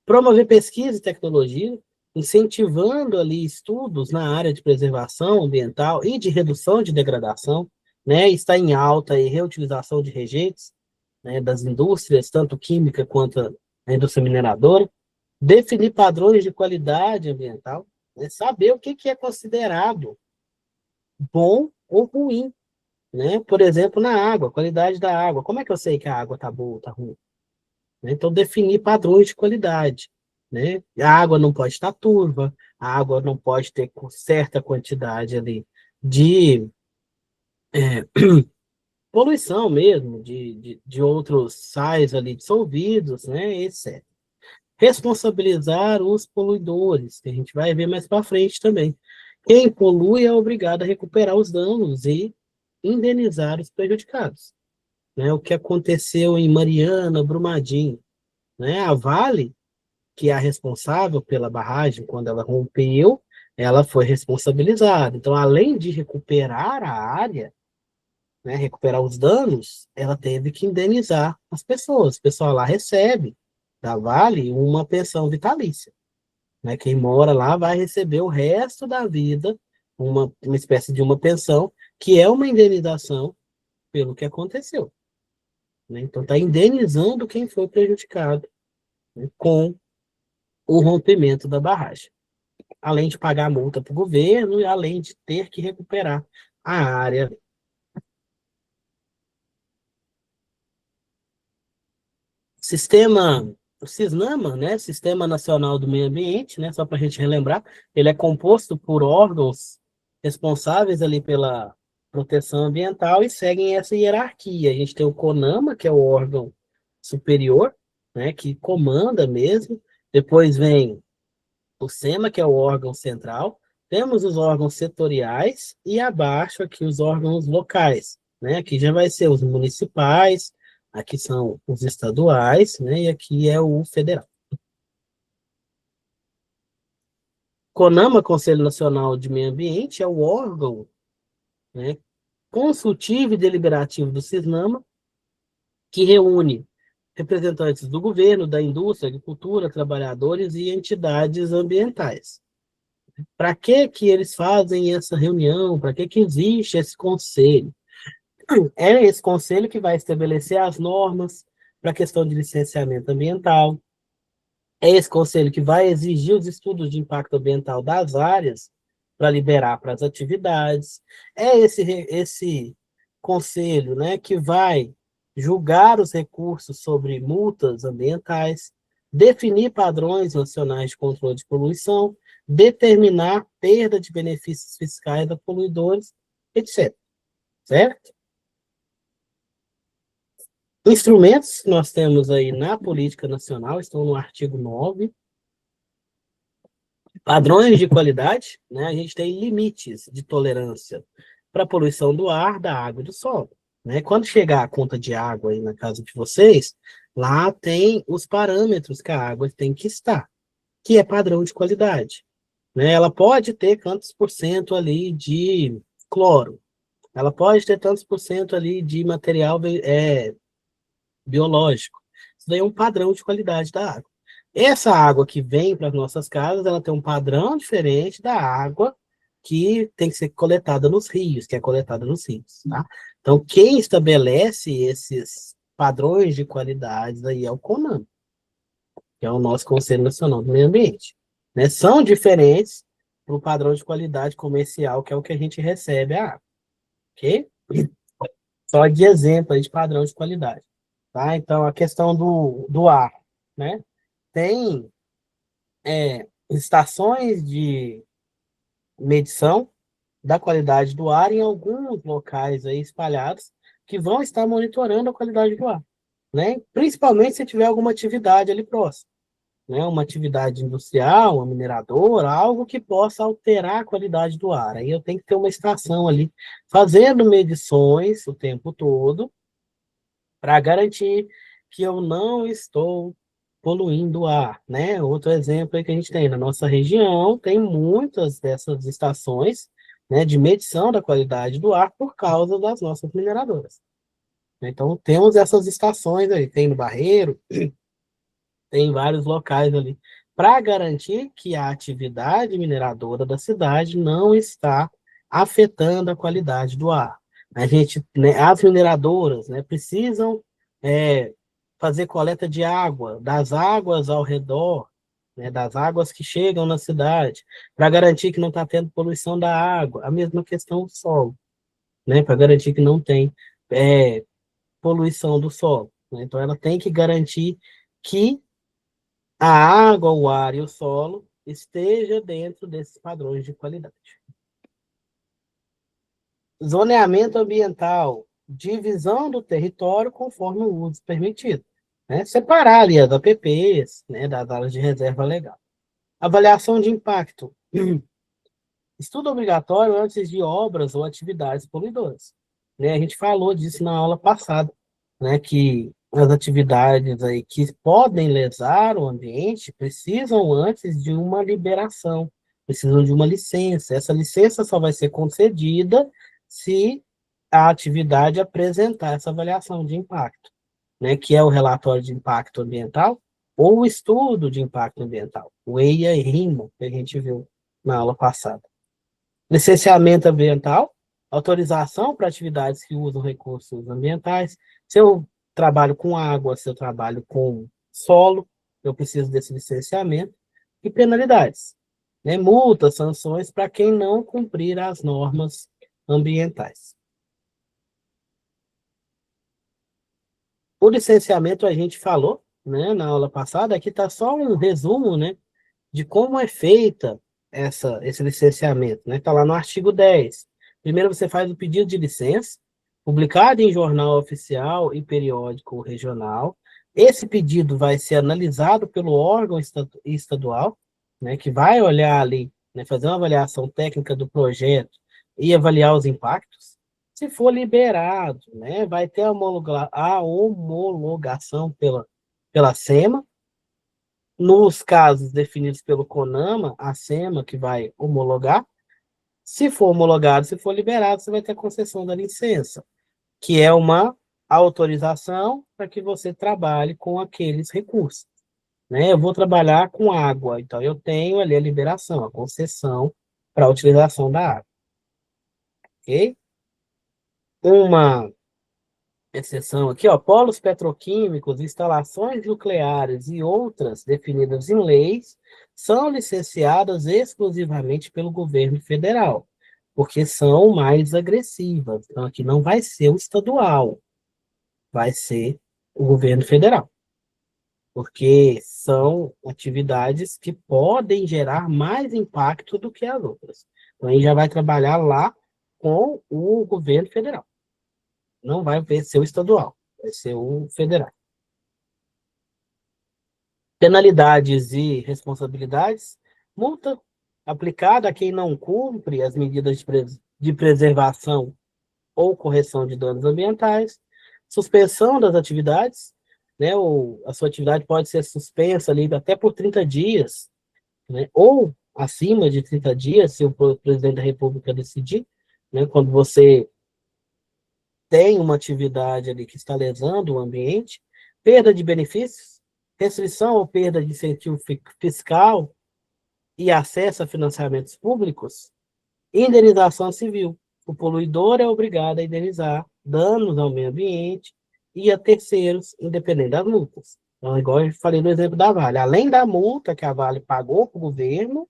promover pesquisa e tecnologia, incentivando ali estudos na área de preservação ambiental e de redução de degradação, né? Está em alta a reutilização de rejeitos, né, das indústrias, tanto química quanto a indústria mineradora, definir padrões de qualidade ambiental, né? Saber o que é considerado bom ou ruim, né? Por exemplo, na água, qualidade da água. Como é que eu sei que a água está boa ou está ruim? Né? Então, definir padrões de qualidade. Né? A água não pode estar turva, a água não pode ter certa quantidade ali de poluição mesmo, de outros sais ali dissolvidos, né? Etc. Responsabilizar os poluidores, que a gente vai ver mais para frente também. Quem polui é obrigado a recuperar os danos e indenizar os prejudicados. né, o que aconteceu em Mariana, Brumadinho, né? A Vale, que é a responsável pela barragem, quando ela rompeu, ela foi responsabilizada. Então, além de recuperar a área, né, recuperar os danos, ela teve que indenizar as pessoas. O pessoal lá recebe da Vale uma pensão vitalícia, né? Quem mora lá vai receber o resto da vida uma espécie de uma pensão, que é uma indenização pelo que aconteceu, né? Então, está indenizando quem foi prejudicado, né, com o rompimento da barragem, além de pagar a multa para o governo e além de ter que recuperar a área. Sistema, o Cisnama, né, Sistema Nacional do Meio Ambiente, né, só para a gente relembrar, ele é composto por órgãos responsáveis ali pela proteção ambiental e seguem essa hierarquia. A gente tem o CONAMA, que é o órgão superior, né, que comanda mesmo. Depois vem o SEMA, que é o órgão central. Temos os órgãos setoriais e abaixo aqui os órgãos locais, né? Aqui já vai ser os municipais, aqui são os estaduais, né? E aqui é o federal. CONAMA, Conselho Nacional de Meio Ambiente, é o órgão, né, consultivo e deliberativo do CISNAMA, que reúne representantes do governo, da indústria, agricultura, trabalhadores e entidades ambientais. Para que que eles fazem essa reunião? Para que que existe esse conselho? É esse conselho que vai estabelecer as normas para a questão de licenciamento ambiental. É esse conselho que vai exigir os estudos de impacto ambiental das áreas para liberar para as atividades. É esse conselho, né, que vai julgar os recursos sobre multas ambientais, definir padrões nacionais de controle de poluição, determinar perda de benefícios fiscais a poluidores, etc. Certo? Instrumentos que nós temos aí na política nacional estão no artigo 9. Padrões de qualidade, né? A gente tem limites de tolerância para poluição do ar, da água e do solo, né? Quando chegar a conta de água aí na casa de vocês, lá tem os parâmetros que a água tem que estar, que é padrão de qualidade, né? Ela pode ter tantos por cento ali de cloro, ela pode ter tantos por cento ali de material biológico. Isso daí é um padrão de qualidade da água. Essa água que vem para as nossas casas, ela tem um padrão diferente da água que tem que ser coletada nos rios, que é coletada nos rios, tá? Então, quem estabelece esses padrões de qualidade aí é o CONAMA, que é o nosso Conselho Nacional do Meio Ambiente, né? São diferentes para o padrão de qualidade comercial, que é o que a gente recebe a água, ok? Só de exemplo aí de padrão de qualidade. Tá? Então, a questão do ar, né? Tem estações de medição da qualidade do ar em alguns locais aí espalhados que vão estar monitorando a qualidade do ar, né? Principalmente se tiver alguma atividade ali próxima, né? Uma atividade industrial, uma mineradora, algo que possa alterar a qualidade do ar. Aí eu tenho que ter uma estação ali fazendo medições o tempo todo para garantir que eu não estou poluindo o ar, né? Outro exemplo aí que a gente tem na nossa região, tem muitas dessas estações, né, de medição da qualidade do ar por causa das nossas mineradoras. Então, temos essas estações aí, tem no Barreiro, tem em vários locais ali, para garantir que a atividade mineradora da cidade não está afetando a qualidade do ar. A gente, né, as mineradoras, né, precisam fazer coleta de água, das águas ao redor, né, das águas que chegam na cidade, para garantir que não está tendo poluição da água. A mesma questão do solo, né, para garantir que não tem poluição do solo, né? Então, ela tem que garantir que a água, o ar e o solo esteja dentro desses padrões de qualidade. Zoneamento ambiental, divisão do território conforme o uso permitido, né? Separar ali as APPs, né, das áreas de reserva legal. Avaliação de impacto. Estudo obrigatório antes de obras ou atividades poluidoras, né? A gente falou disso na aula passada, né, que as atividades aí que podem lesar o ambiente precisam antes de uma liberação, precisam de uma licença. Essa licença só vai ser concedida se a atividade apresentar essa avaliação de impacto, né, que é o relatório de impacto ambiental ou o estudo de impacto ambiental, o EIA e RIMO, que a gente viu na aula passada. Licenciamento ambiental, autorização para atividades que usam recursos ambientais. Se eu trabalho com água, se eu trabalho com solo, eu preciso desse licenciamento. E penalidades, né? Multas, sanções para quem não cumprir as normas ambientais. O licenciamento a gente falou, né, na aula passada, aqui está só um resumo, né, de como é feita esse licenciamento, né? Está lá no artigo 10. Primeiro você faz o pedido de licença, publicado em jornal oficial e periódico regional. Esse pedido vai ser analisado pelo órgão estadual, né, que vai olhar ali, né, fazer uma avaliação técnica do projeto e avaliar os impactos. Se for liberado, né, vai ter a homologação pela SEMA. Nos casos definidos pelo CONAMA, a SEMA que vai homologar. Se for homologado, se for liberado, você vai ter a concessão da licença, que é uma autorização para que você trabalhe com aqueles recursos, né? Eu vou trabalhar com água, então eu tenho ali a liberação, a concessão para a utilização da água, ok? Uma exceção aqui, ó, polos petroquímicos, instalações nucleares e outras definidas em leis são licenciadas exclusivamente pelo governo federal, porque são mais agressivas. Então, aqui não vai ser o estadual, vai ser o governo federal, porque são atividades que podem gerar mais impacto do que as outras. Então, a gente já vai trabalhar lá com o governo federal. Não vai ser o estadual, vai ser o federal. Penalidades e responsabilidades. Multa aplicada a quem não cumpre as medidas de preservação ou correção de danos ambientais. Suspensão das atividades, né? A sua atividade pode ser suspensa ali até por 30 dias, né? Ou acima de 30 dias, se o presidente da República decidir, né? Quando você tem uma atividade ali que está lesando o ambiente, perda de benefícios, restrição ou perda de incentivo fiscal e acesso a financiamentos públicos, indenização civil. O poluidor é obrigado a indenizar danos ao meio ambiente e a terceiros, independente das multas. Então, igual eu falei no exemplo da Vale, além da multa que a Vale pagou para o governo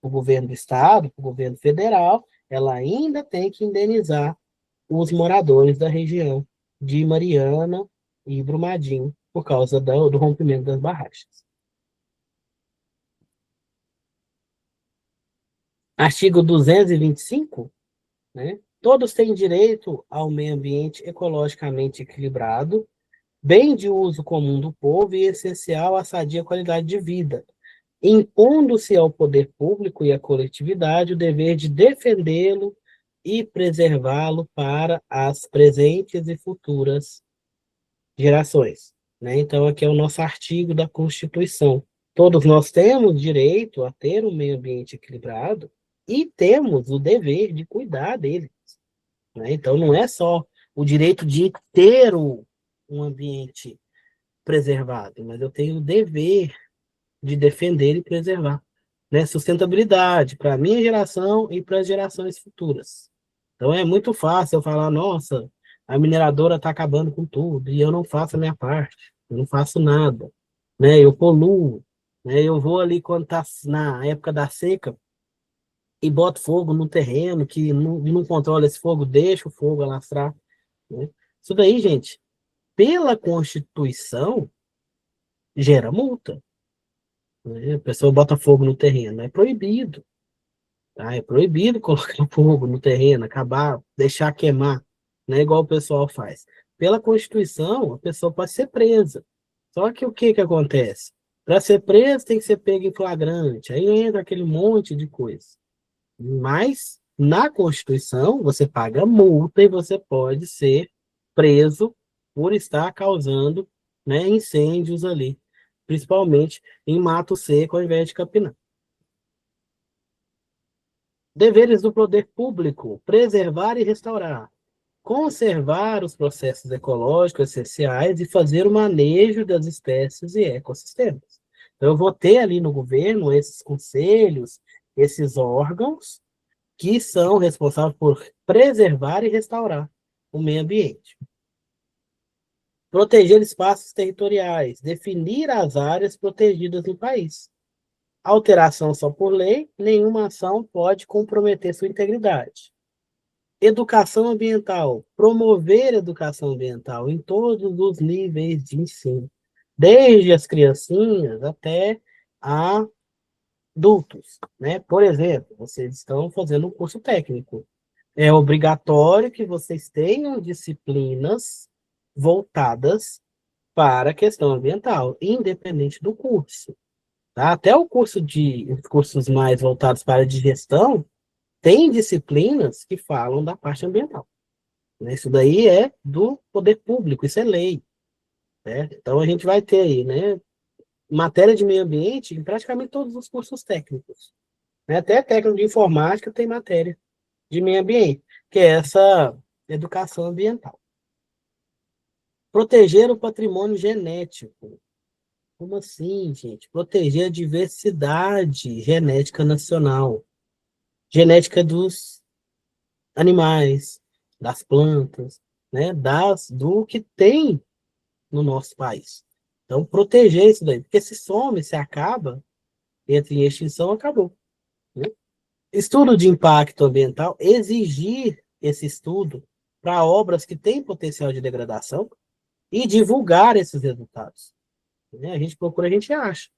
do estado, para o governo federal, ela ainda tem que indenizar os moradores da região de Mariana e Brumadinho, por causa do rompimento das barragens. Artigo 225, né? Todos têm direito ao meio ambiente ecologicamente equilibrado, bem de uso comum do povo e essencial à sadia qualidade de vida, impondo-se ao poder público e à coletividade o dever de defendê-lo e preservá-lo para as presentes e futuras gerações, né? Então, aqui é o nosso artigo da Constituição. Todos nós temos direito a ter um meio ambiente equilibrado e temos o dever de cuidar dele, né? Então, não é só o direito de ter um ambiente preservado, mas eu tenho o dever de defender e preservar, né? Sustentabilidade para a minha geração e para as gerações futuras. Então, é muito fácil eu falar, nossa, a mineradora está acabando com tudo, e eu não faço a minha parte, eu não faço nada, né? Eu poluo, né? Eu vou ali quando está na época da seca e boto fogo no terreno, que não controla esse fogo, deixa o fogo alastrar, né? Isso daí, gente, pela Constituição, gera multa, né? A pessoa bota fogo no terreno, é proibido, tá? É proibido colocar fogo no terreno, acabar, deixar queimar, né? Igual o pessoal faz. Pela Constituição, a pessoa pode ser presa. Só que o que acontece? Para ser preso, tem que ser pego em flagrante. Aí entra aquele monte de coisa. Mas, na Constituição, você paga multa e você pode ser preso por estar causando, né, incêndios ali, principalmente em mato seco ao invés de capinar. Deveres do poder público: preservar e restaurar, conservar os processos ecológicos essenciais e fazer o manejo das espécies e ecossistemas. Então, eu vou ter ali no governo esses conselhos, esses órgãos que são responsáveis por preservar e restaurar o meio ambiente. Proteger espaços territoriais, definir as áreas protegidas no país. Alteração só por lei, nenhuma ação pode comprometer sua integridade. Educação ambiental, promover educação ambiental em todos os níveis de ensino, desde as criancinhas até adultos, né? Por exemplo, vocês estão fazendo um curso técnico. É obrigatório que vocês tenham disciplinas voltadas para a questão ambiental, independente do curso. Tá? Até o curso os cursos mais voltados para a de gestão, tem disciplinas que falam da parte ambiental. Né? Isso daí é do poder público, isso é lei. Né? Então a gente vai ter aí, né, matéria de meio ambiente em praticamente todos os cursos técnicos. Né? Até técnico de informática tem matéria de meio ambiente, que é essa educação ambiental. Proteger o patrimônio genético. Como assim, gente? Proteger a diversidade genética nacional. Genética dos animais, das plantas, né? Do que tem no nosso país. Então, proteger isso daí. Porque se some, se acaba, entra em extinção, acabou. Né? Estudo de impacto ambiental, exigir esse estudo para obras que têm potencial de degradação e divulgar esses resultados. Né? A gente procura, a gente acha.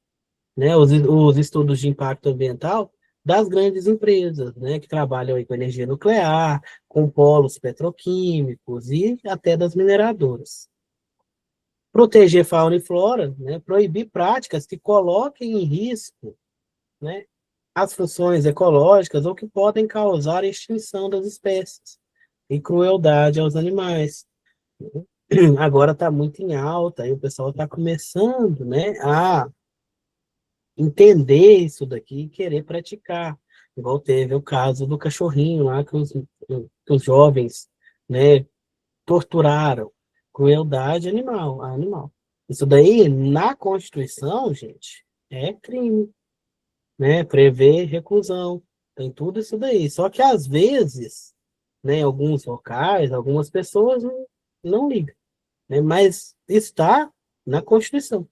Né? Os estudos de impacto ambiental das grandes empresas, né? Que trabalham aí com energia nuclear, com polos petroquímicos e até das mineradoras. Proteger fauna e flora, né? Proibir práticas que coloquem em risco, né, as funções ecológicas ou que podem causar extinção das espécies e crueldade aos animais. Agora está muito em alta, e o pessoal está começando, né, a entender isso daqui e querer praticar. Igual teve o caso do cachorrinho lá que os jovens, né, torturaram. Crueldade animal, a animal. Isso daí, na Constituição, gente, é crime, né? Prevê reclusão, tem tudo isso daí. Só que, às vezes, né, em alguns locais, algumas pessoas não ligam, né? Mas está na Constituição.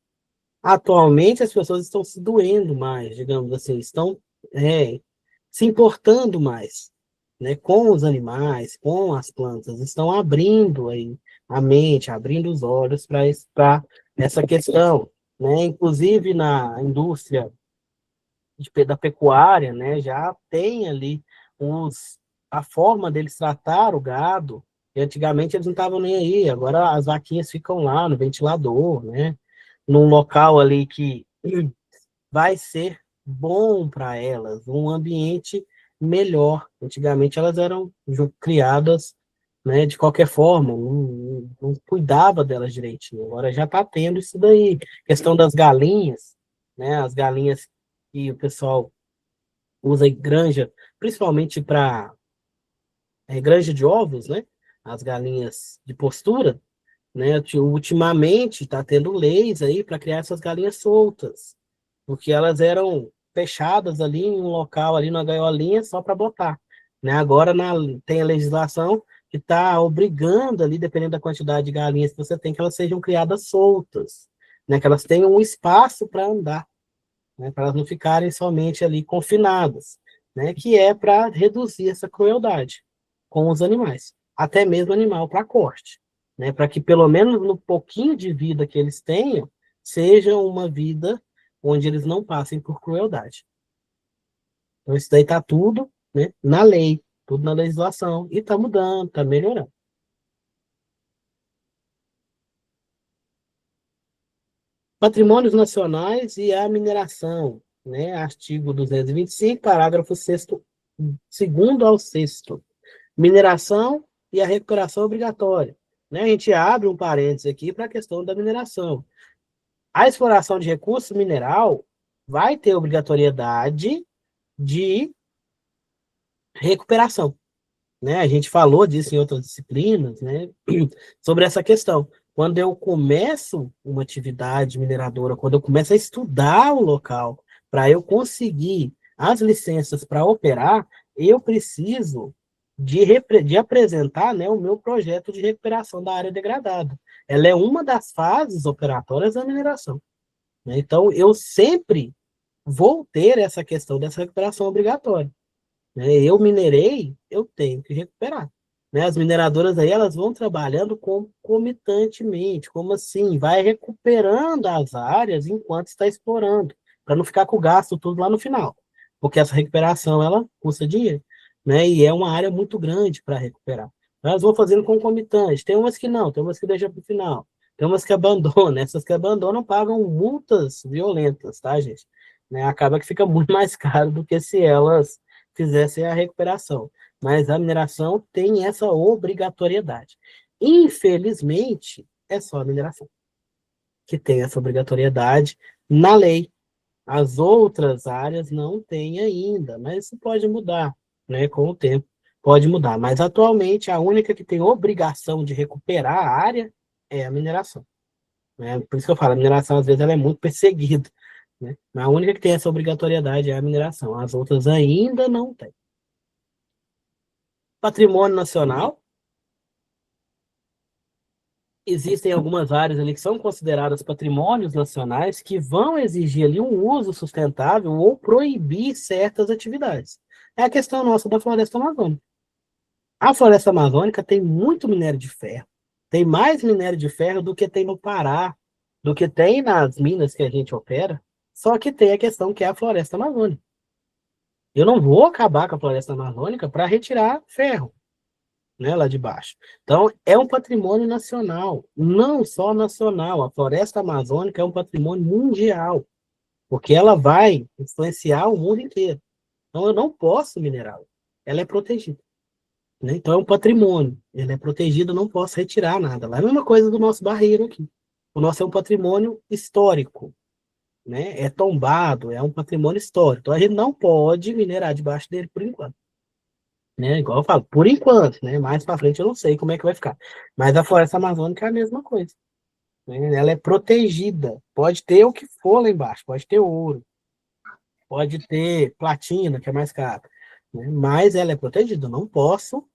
Atualmente, as pessoas estão se doendo mais, digamos assim, estão se importando mais, né, com os animais, com as plantas, estão abrindo aí a mente, abrindo os olhos para essa questão, né? Inclusive na indústria da pecuária, né, já tem ali a forma deles tratar o gado, e antigamente eles não estavam nem aí, agora as vaquinhas ficam lá no ventilador, né, num local ali que vai ser bom para elas, um ambiente melhor. Antigamente elas eram criadas, né, de qualquer forma, não cuidava delas direitinho. Agora já está tendo isso daí. Questão das galinhas, né, as galinhas que o pessoal usa em granja, principalmente para granja de ovos, né, as galinhas de postura, né, ultimamente está tendo leis aí para criar essas galinhas soltas, porque elas eram fechadas ali em um local, ali na gaiolinha, só para botar. Né? Agora tem a legislação que está obrigando ali, dependendo da quantidade de galinhas que você tem, que elas sejam criadas soltas, né? Que elas tenham um espaço para andar, né? Para elas não ficarem somente ali confinadas, né? Que é para reduzir essa crueldade com os animais, até mesmo animal para corte, né? Para que pelo menos no pouquinho de vida que eles tenham, seja uma vida onde eles não passem por crueldade. Então, isso daí está tudo, né, na lei, tudo na legislação, e está mudando, está melhorando. Patrimônios nacionais e a mineração, né, artigo 225, parágrafo 6º, 2º ao 6º. Mineração e a recuperação obrigatória. né? A gente abre um parênteses aqui para a questão da mineração. A exploração de recurso mineral vai ter obrigatoriedade de recuperação, né? A gente falou disso em outras disciplinas, né? Sobre essa questão. Quando eu começo uma atividade mineradora, quando eu começo a estudar o local, para eu conseguir as licenças para operar, eu preciso de apresentar, né, o meu projeto de recuperação da área degradada. Ela é uma das fases operatórias da mineração, né? Então, eu sempre vou ter essa questão dessa recuperação obrigatória, né? Eu minerei, eu tenho que recuperar, né? As mineradoras aí, elas vão trabalhando concomitantemente, como assim? Vai recuperando as áreas enquanto está explorando, para não ficar com o gasto tudo lá no final, porque essa recuperação, ela custa dinheiro, né? E é uma área muito grande para recuperar. Elas vão fazendo concomitante, tem umas que não, tem umas que deixam para o final, tem umas que abandonam, essas que abandonam pagam multas violentas, tá, gente? Né? Acaba que fica muito mais caro do que se elas fizessem a recuperação. Mas a mineração tem essa obrigatoriedade. Infelizmente, é só a mineração que tem essa obrigatoriedade na lei. As outras áreas não têm ainda, mas isso pode mudar, né? Com o tempo pode mudar. Mas atualmente a única que tem obrigação de recuperar a área é a mineração, né? Por isso que eu falo, a mineração às vezes ela é muito perseguida, né? Mas a única que tem essa obrigatoriedade é a mineração. As outras ainda não têm. Patrimônio nacional, existem algumas áreas ali que são consideradas patrimônios nacionais que vão exigir ali um uso sustentável ou proibir certas atividades. É a questão nossa da floresta amazônica. A floresta amazônica tem muito minério de ferro. Tem mais minério de ferro do que tem no Pará, do que tem nas minas que a gente opera. Só que tem a questão que é a floresta amazônica. Eu não vou acabar com a floresta amazônica para retirar ferro, né, lá de baixo. Então, é um patrimônio nacional, não só nacional. A floresta amazônica é um patrimônio mundial, porque ela vai influenciar o mundo inteiro. Então, eu não posso minerá-la. Ela é protegida, né? Então, é um patrimônio. Ela é protegida, eu não posso retirar nada. Lá é a mesma coisa do nosso barreiro aqui. O nosso é um patrimônio histórico, né? É tombado, é um patrimônio histórico. Então, a gente não pode minerar debaixo dele por enquanto, né? Igual eu falo, por enquanto, né? Mais para frente eu não sei como é que vai ficar. Mas a floresta amazônica é a mesma coisa, né? Ela é protegida. Pode ter o que for lá embaixo, pode ter ouro, pode ter platina, que é mais caro, né? Mas ela é protegida. Eu não posso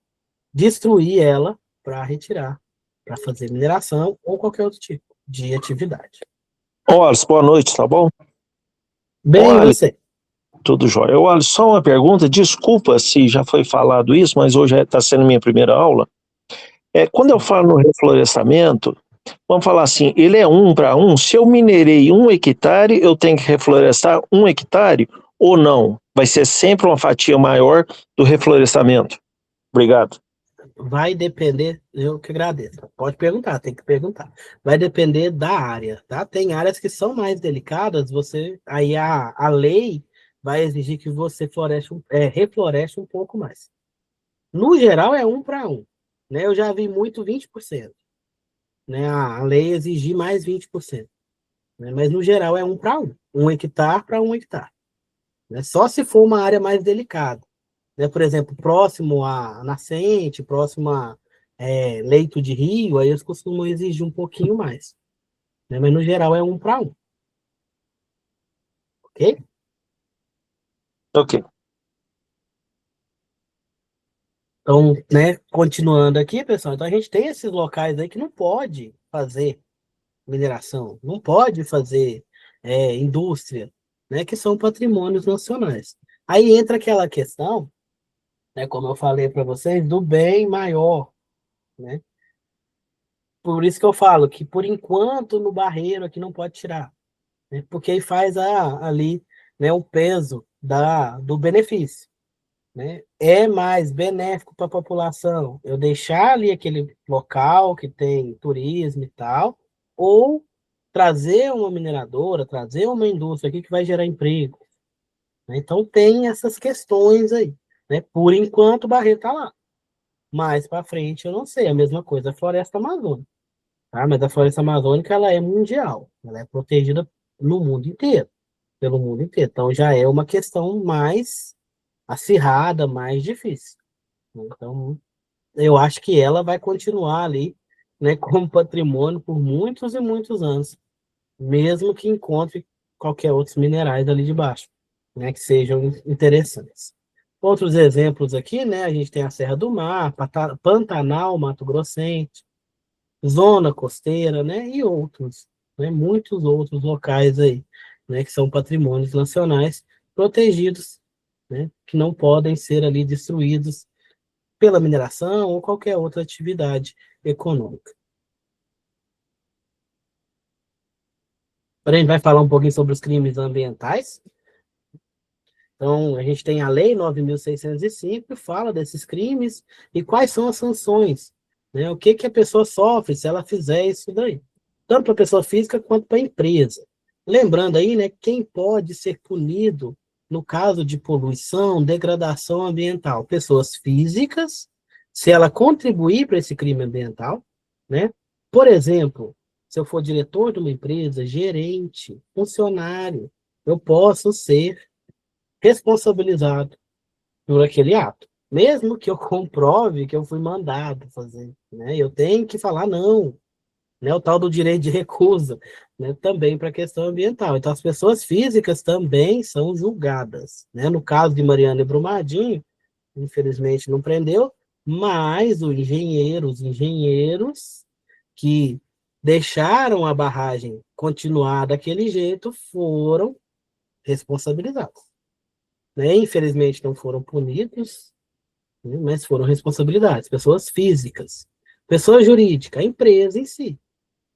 destruir ela para retirar, para fazer mineração ou qualquer outro tipo de atividade. Ô, Alisson, boa noite, tá bom? Ô, Bem, e Alisson, você? tudo jóia. Ô, Alisson, só uma pergunta, desculpa se já foi falado isso, mas hoje está sendo minha primeira aula. Quando eu falo no reflorestamento, vamos falar assim, ele é 1 para 1, se eu minerei 1 hectare, eu tenho que reflorestar 1 hectare ou não? Vai ser sempre uma fatia maior do reflorestamento. Obrigado. Vai depender, eu que agradeço. Pode perguntar, tem que perguntar. Vai depender da área, tá? Tem áreas que são mais delicadas, aí a lei vai exigir que você refloreste um pouco mais. No geral, é 1 para 1, né? Eu já vi muito 20%, né? A lei exigir mais 20%, né? Mas no geral é 1 para 1, 1 hectare para 1 hectare, né? Só se for uma área mais delicada, né? Por exemplo, próximo a nascente, próximo a leito de rio, aí eles costumam exigir um pouquinho mais, né? Mas no geral é 1 para 1, ok? Ok. Então, né, continuando aqui, pessoal, então a gente tem esses locais aí que não pode fazer mineração, não pode fazer indústria, né, que são patrimônios nacionais. Aí entra aquela questão, né, como eu falei para vocês, do bem maior, né? Por isso que eu falo que, por enquanto, no barreiro aqui não pode tirar, né? Porque aí faz ali, né, o peso do benefício, né? É mais benéfico para a população eu deixar ali aquele local que tem turismo e tal, ou trazer uma mineradora, trazer uma indústria aqui que vai gerar emprego, né? Então tem essas questões aí, né? Por enquanto o barreiro está lá, Mais para frente, eu não sei. A mesma coisa a floresta amazônica. Tá? Mas a floresta amazônica, ela é mundial. Ela é protegida no mundo inteiro. Pelo mundo inteiro. Então, já é uma questão mais acirrada, mais difícil. Então, eu acho que ela vai continuar ali, né, como patrimônio por muitos e muitos anos, mesmo que encontre qualquer outros minerais ali de baixo, né, que sejam interessantes. Outros exemplos aqui, né, a gente tem a Serra do Mar, Pantanal, Mato Grossense, Zona Costeira, né, e outros, né, muitos outros locais aí, né, que são patrimônios nacionais protegidos, né, que não podem ser ali destruídos pela mineração ou qualquer outra atividade econômica. Agora a gente vai falar um pouquinho sobre os crimes ambientais. Então, a gente tem a Lei 9.605, que fala desses crimes e quais são as sanções, né? O que que a pessoa sofre se ela fizer isso daí. Tanto para a pessoa física quanto para a empresa. Lembrando aí, né, quem pode ser punido no caso de poluição, degradação ambiental? Pessoas físicas, se ela contribuir para esse crime ambiental, né? Por exemplo, se eu for diretor de uma empresa, gerente, funcionário, eu posso ser responsabilizado por aquele ato. Mesmo que eu comprove que eu fui mandado fazer, né? Eu tenho que falar não, né? O tal do direito de recusa, né? Também para a questão ambiental. Então, as pessoas físicas também são julgadas, né? No caso de Mariana e Brumadinho, infelizmente não prendeu, mas os engenheiros que deixaram a barragem continuar daquele jeito foram responsabilizados, né? Infelizmente não foram punidos, né? Mas foram responsabilidades, pessoas físicas. Pessoa jurídica, a empresa em si,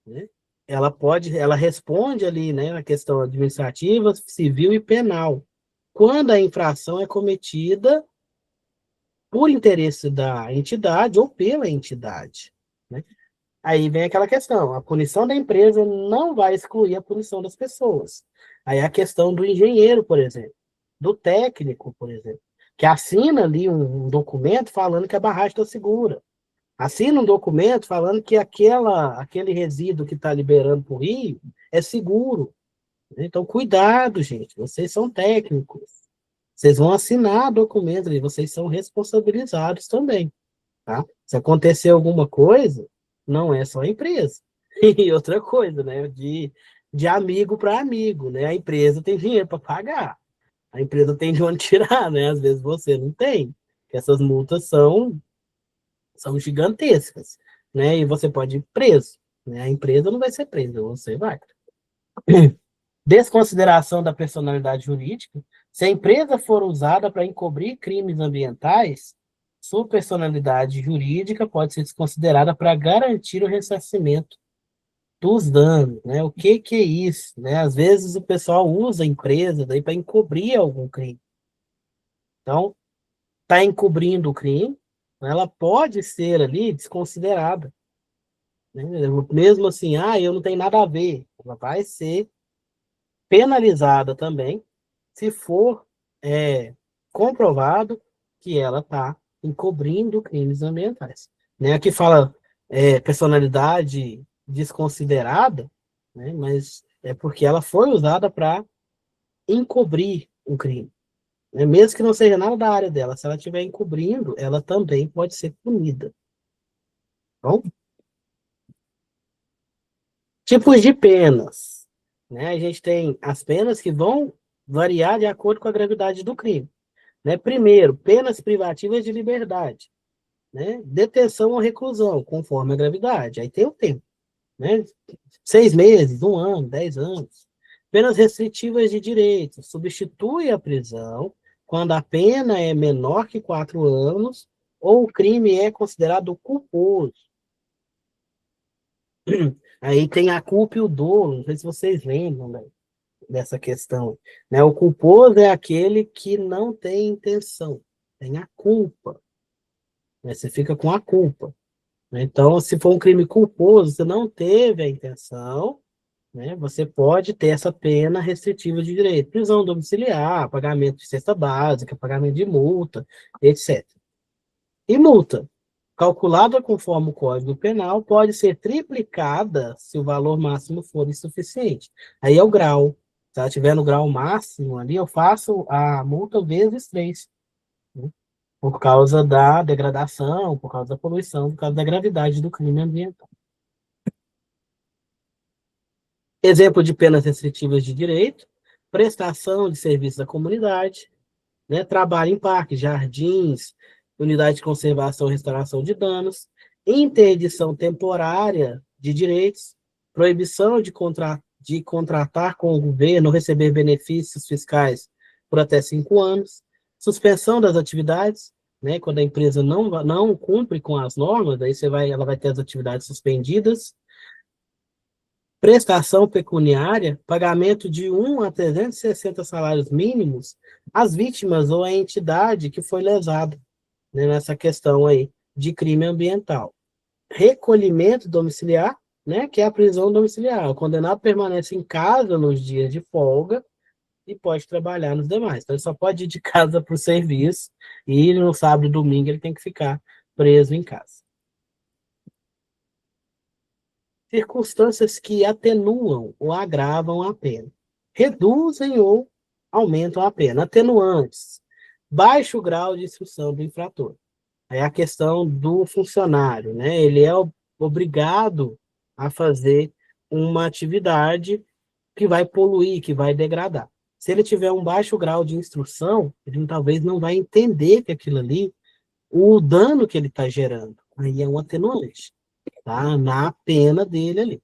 né? Ela responde ali, né, na questão administrativa, civil e penal, quando a infração é cometida por interesse da entidade ou pela entidade, né? Aí vem aquela questão, a punição da empresa não vai excluir a punição das pessoas. Aí a questão do engenheiro, por exemplo, do técnico, por exemplo, que assina ali um documento falando que a barragem está segura. Assina um documento falando que aquele resíduo que está liberando para o rio é seguro. Então, cuidado, gente, vocês são técnicos. Vocês vão assinar documentos ali, vocês são responsabilizados também, tá? Se acontecer alguma coisa, não é só a empresa. E outra coisa, né? De amigo para amigo, né? A empresa tem dinheiro para pagar. A empresa tem de onde tirar, né? Às vezes você não tem. Essas multas são gigantescas, né? E você pode ir preso, né? A empresa não vai ser presa, você vai. Desconsideração da personalidade jurídica. Se a empresa for usada para encobrir crimes ambientais, sua personalidade jurídica pode ser desconsiderada para garantir o ressarcimento dos danos, né? O que que é isso, né? Às vezes o pessoal usa a empresa daí para encobrir algum crime. Então, está encobrindo o crime, ela pode ser ali desconsiderada, né? Mesmo assim, eu não tenho nada a ver, ela vai ser penalizada também, se for comprovado que ela está encobrindo crimes ambientais, né? Aqui fala personalidade desconsiderada, né? Mas é porque ela foi usada para encobrir um crime, né? Mesmo que não seja nada da área dela, se ela estiver encobrindo, ela também pode ser punida. Bom? Tipos de penas, né? A gente tem as penas que vão variar de acordo com a gravidade do crime, né? Primeiro, penas privativas de liberdade, né? Detenção ou reclusão, conforme a gravidade. Aí tem o tempo, né? 6 meses, 1 ano, 10 anos. Penas restritivas de direitos, substitui a prisão quando a pena é menor que 4 anos ou o crime é considerado culposo. Aí tem a culpa e o dolo, não sei se vocês lembram, né, dessa questão, né? O culposo é aquele que não tem intenção, tem a culpa, né? Você fica com a culpa, né? Então, se for um crime culposo, você não teve a intenção, né? Você pode ter essa pena restritiva de direito, prisão domiciliar, pagamento de cesta básica, pagamento de multa, etc. E multa, calculada conforme o Código Penal, pode ser triplicada se o valor máximo for insuficiente. Aí é o grau. Se ela estiver no grau máximo ali, eu faço a multa vezes 3, né? Por causa da degradação, por causa da poluição, por causa da gravidade do crime ambiental. Exemplo de penas restritivas de direito: prestação de serviços à comunidade, né? Trabalho em parques, jardins, unidade de conservação e restauração de danos, interdição temporária de direitos, proibição de contratar com o governo ou receber benefícios fiscais por até 5 anos, suspensão das atividades, né? Quando a empresa não cumpre com as normas, aí ela vai ter as atividades suspendidas, prestação pecuniária, pagamento de 1 a 360 salários mínimos às vítimas ou à entidade que foi lesada, né, nessa questão aí de crime ambiental. Recolhimento domiciliar, né, que é a prisão domiciliar. O condenado permanece em casa nos dias de folga e pode trabalhar nos demais. Então, ele só pode ir de casa para o serviço e no sábado e domingo ele tem que ficar preso em casa. Circunstâncias que atenuam ou agravam a pena. Reduzem ou aumentam a pena. Atenuantes: baixo grau de instrução do infrator. É a questão do funcionário, né? Ele é obrigado a fazer uma atividade que vai poluir, que vai degradar. Se ele tiver um baixo grau de instrução, ele talvez não vai entender que aquilo ali, o dano que ele está gerando, aí é um atenuante, tá? Na pena dele ali.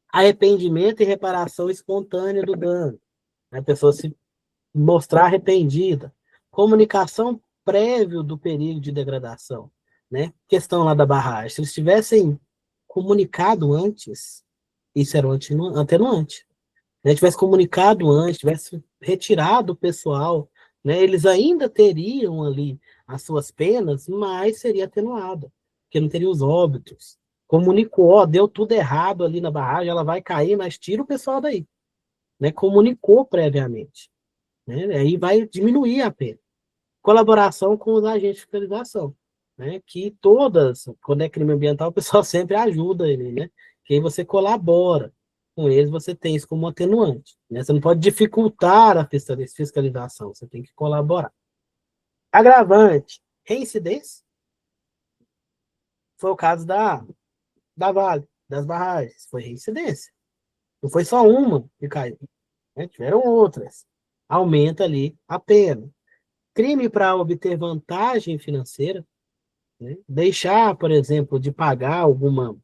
Arrependimento e reparação espontânea do dano. A pessoa se mostrar arrependida. Comunicação prévio do perigo de degradação, né? Questão lá da barragem. Se eles tivessem comunicado antes, isso era um atenuante. Né? Tivesse comunicado antes, tivesse retirado o pessoal, né? Eles ainda teriam ali as suas penas, mas seria atenuada, porque não teria os óbitos. Comunicou, ó, deu tudo errado ali na barragem, ela vai cair, mas tira o pessoal daí. Né? Comunicou previamente. Né? Aí vai diminuir a pena. Colaboração com os agentes de fiscalização, né? Que todas, quando é crime ambiental, o pessoal sempre ajuda ele, né? Que aí você colabora com eles, você tem isso como atenuante, né? Você não pode dificultar a fiscalização, você tem que colaborar. Agravante: reincidência. Foi o caso da Vale, das barragens, foi reincidência. Não foi só uma que caiu, né? Tiveram outras. Aumenta ali a pena. Crime para obter vantagem financeira, né? Deixar, por exemplo, de pagar alguma...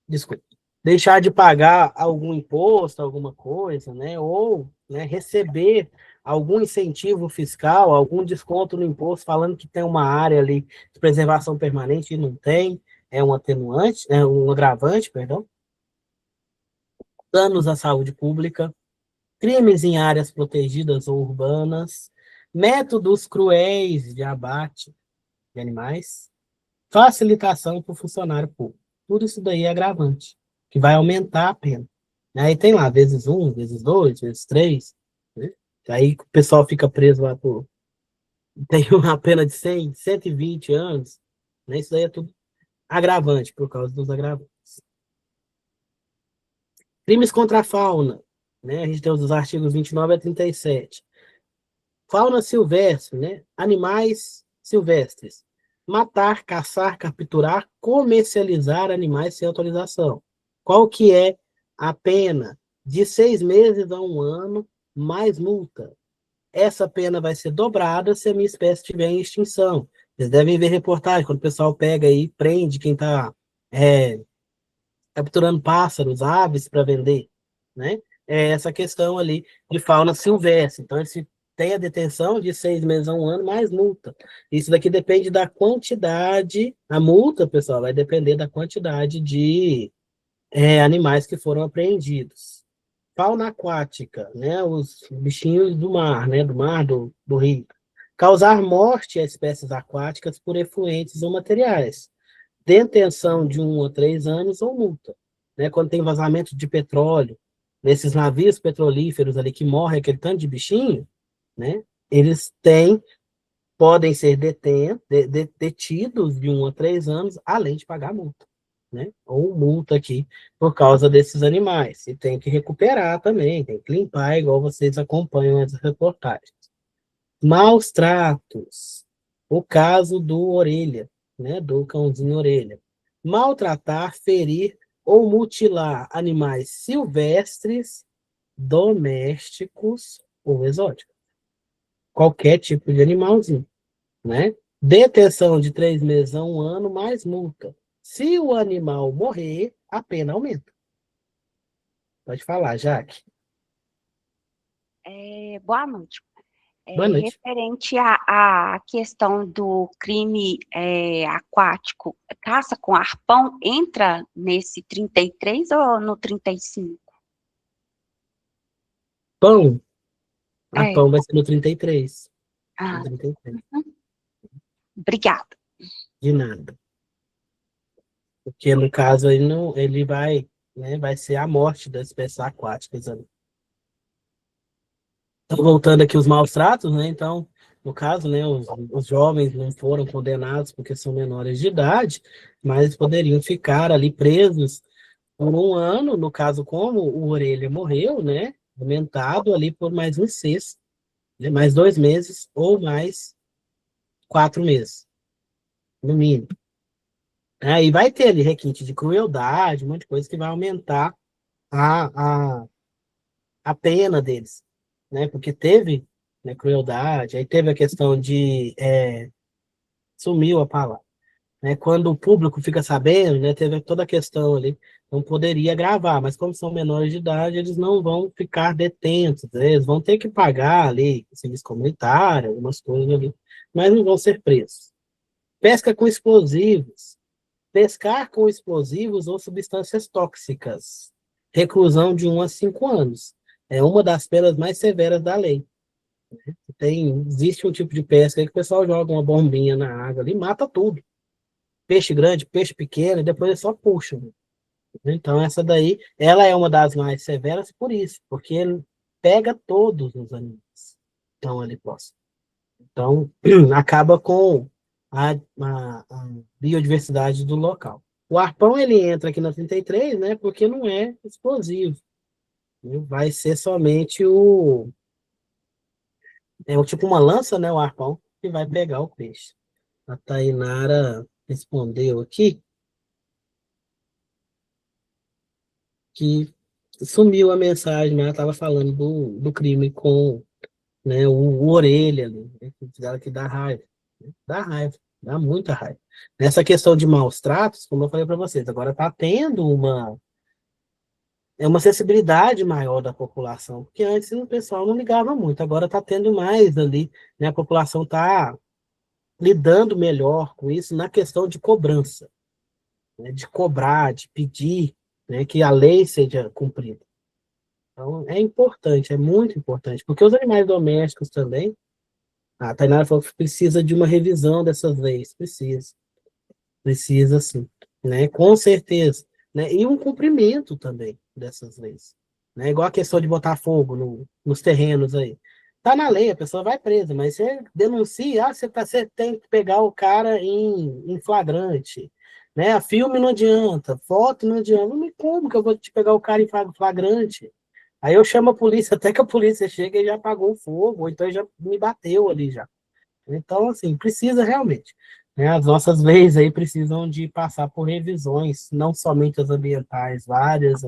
Desculpa. Deixar de pagar algum imposto, alguma coisa, né? Ou, né, receber algum incentivo fiscal, algum desconto no imposto, falando que tem uma área ali de preservação permanente e não tem, é um atenuante, é um agravante, perdão. Danos à saúde pública, crimes em áreas protegidas ou urbanas, métodos cruéis de abate de animais, facilitação para o funcionário público. Tudo isso daí é agravante, que vai aumentar a pena. Aí tem lá, vezes 1, vezes 2, vezes 3, né? Aí o pessoal fica preso lá por... Tem uma pena de 100, 120 anos, né? Isso daí é tudo agravante, por causa dos agravantes. Crimes contra a fauna, né? A gente tem os artigos 29 a 37. Fauna silvestre, né? Animais silvestres. Matar, caçar, capturar, comercializar animais sem autorização. Qual que é a pena? De 6 meses a 1 ano, mais multa. Essa pena vai ser dobrada se a minha espécie estiver em extinção. Vocês devem ver reportagem, quando o pessoal pega e prende quem está capturando pássaros, aves para vender, né? É essa questão ali de fauna silvestre. Então, esse tem a detenção de 6 meses a 1 ano, mais multa. Isso daqui depende da quantidade, a multa, pessoal, vai depender da quantidade de animais que foram apreendidos. Fauna aquática, né, os bichinhos do mar, né, do rio. Causar morte a espécies aquáticas por efluentes ou materiais. Detenção de 1 a 3 anos ou multa. Né, quando tem vazamento de petróleo, nesses navios petrolíferos ali que morrem aquele tanto de bichinho, né, eles têm podem ser detidos de 1 a 3 anos, além de pagar multa, né? Ou multa aqui por causa desses animais. E tem que recuperar também, tem que limpar, igual vocês acompanham as reportagens. Maus tratos. O caso do orelha, né? Do cãozinho orelha. Maltratar, ferir ou mutilar animais silvestres, domésticos ou exóticos. Qualquer tipo de animalzinho, né? Detenção de 3 meses a 1 ano, mais multa. Se o animal morrer, a pena aumenta. Pode falar, Jaque. Boa noite. Boa noite. Referente à questão do crime aquático, caça com arpão, entra nesse 33 ou no 35? Pão. A É. pão vai ser no 33. Ah, No 33. obrigada. De nada. Porque no caso aí não, ele vai, né, vai ser a morte das espécies aquáticas ali. Então, voltando aqui os maus tratos, né? Então, no caso, né, os jovens não foram condenados porque são menores de idade, mas poderiam ficar ali presos por 1 ano, no caso, como o Orelha morreu, né? Aumentado ali por mais um sexto, né, mais 2 meses ou mais 4 meses, no mínimo. Aí vai ter ali requinte de crueldade, um monte de coisa que vai aumentar a pena deles, né? Porque teve, né, crueldade, aí teve a questão de sumiu a palavra, né? Quando o público fica sabendo, né? Teve toda a questão ali, não poderia gravar, mas como são menores de idade, eles não vão ficar detentos, né? Eles vão ter que pagar ali serviço comunitário, algumas coisas ali, mas não vão ser presos. Pesca com explosivos. Pescar com explosivos ou substâncias tóxicas. Reclusão de 1 a 5 anos. É uma das penas mais severas da lei. Existe um tipo de pesca aí que o pessoal joga uma bombinha na água ali e mata tudo. Peixe grande, peixe pequeno, e depois ele só puxa. Então, essa daí, ela é uma das mais severas por isso, porque ele pega todos os animais que estão ali próximos. Então, acaba com a biodiversidade do local. O arpão, ele entra aqui na 33, né, porque não é explosivo. Vai ser somente tipo uma lança, né, o arpão, que vai pegar o peixe. A Tainara respondeu aqui que sumiu a mensagem, mas ela estava falando do crime com, né, o orelha ali, né, que dá raiva. Dá raiva, dá muita raiva. Nessa questão de maus tratos, como eu falei para vocês, agora está tendo uma sensibilidade maior da população, porque antes o pessoal não ligava muito, agora está tendo mais ali, né, a população está lidando melhor com isso na questão de cobrança, né, de cobrar, de pedir, né, que a lei seja cumprida. Então, é importante, é muito importante, porque os animais domésticos também, a Tainara falou que precisa de uma revisão dessas leis, precisa sim, né, com certeza, né, e um cumprimento também dessas leis, né, igual a questão de botar fogo nos terrenos aí, tá na lei, a pessoa vai presa, mas você denuncia, você tem que pegar o cara em flagrante, né, filme não adianta, foto não adianta, mas como que eu vou te pegar o cara em flagrante? Aí eu chamo a polícia, até que a polícia chega e já apagou o fogo, ou então já me bateu ali já. Então, assim, precisa realmente, né? As nossas leis aí precisam de passar por revisões, não somente as ambientais, várias.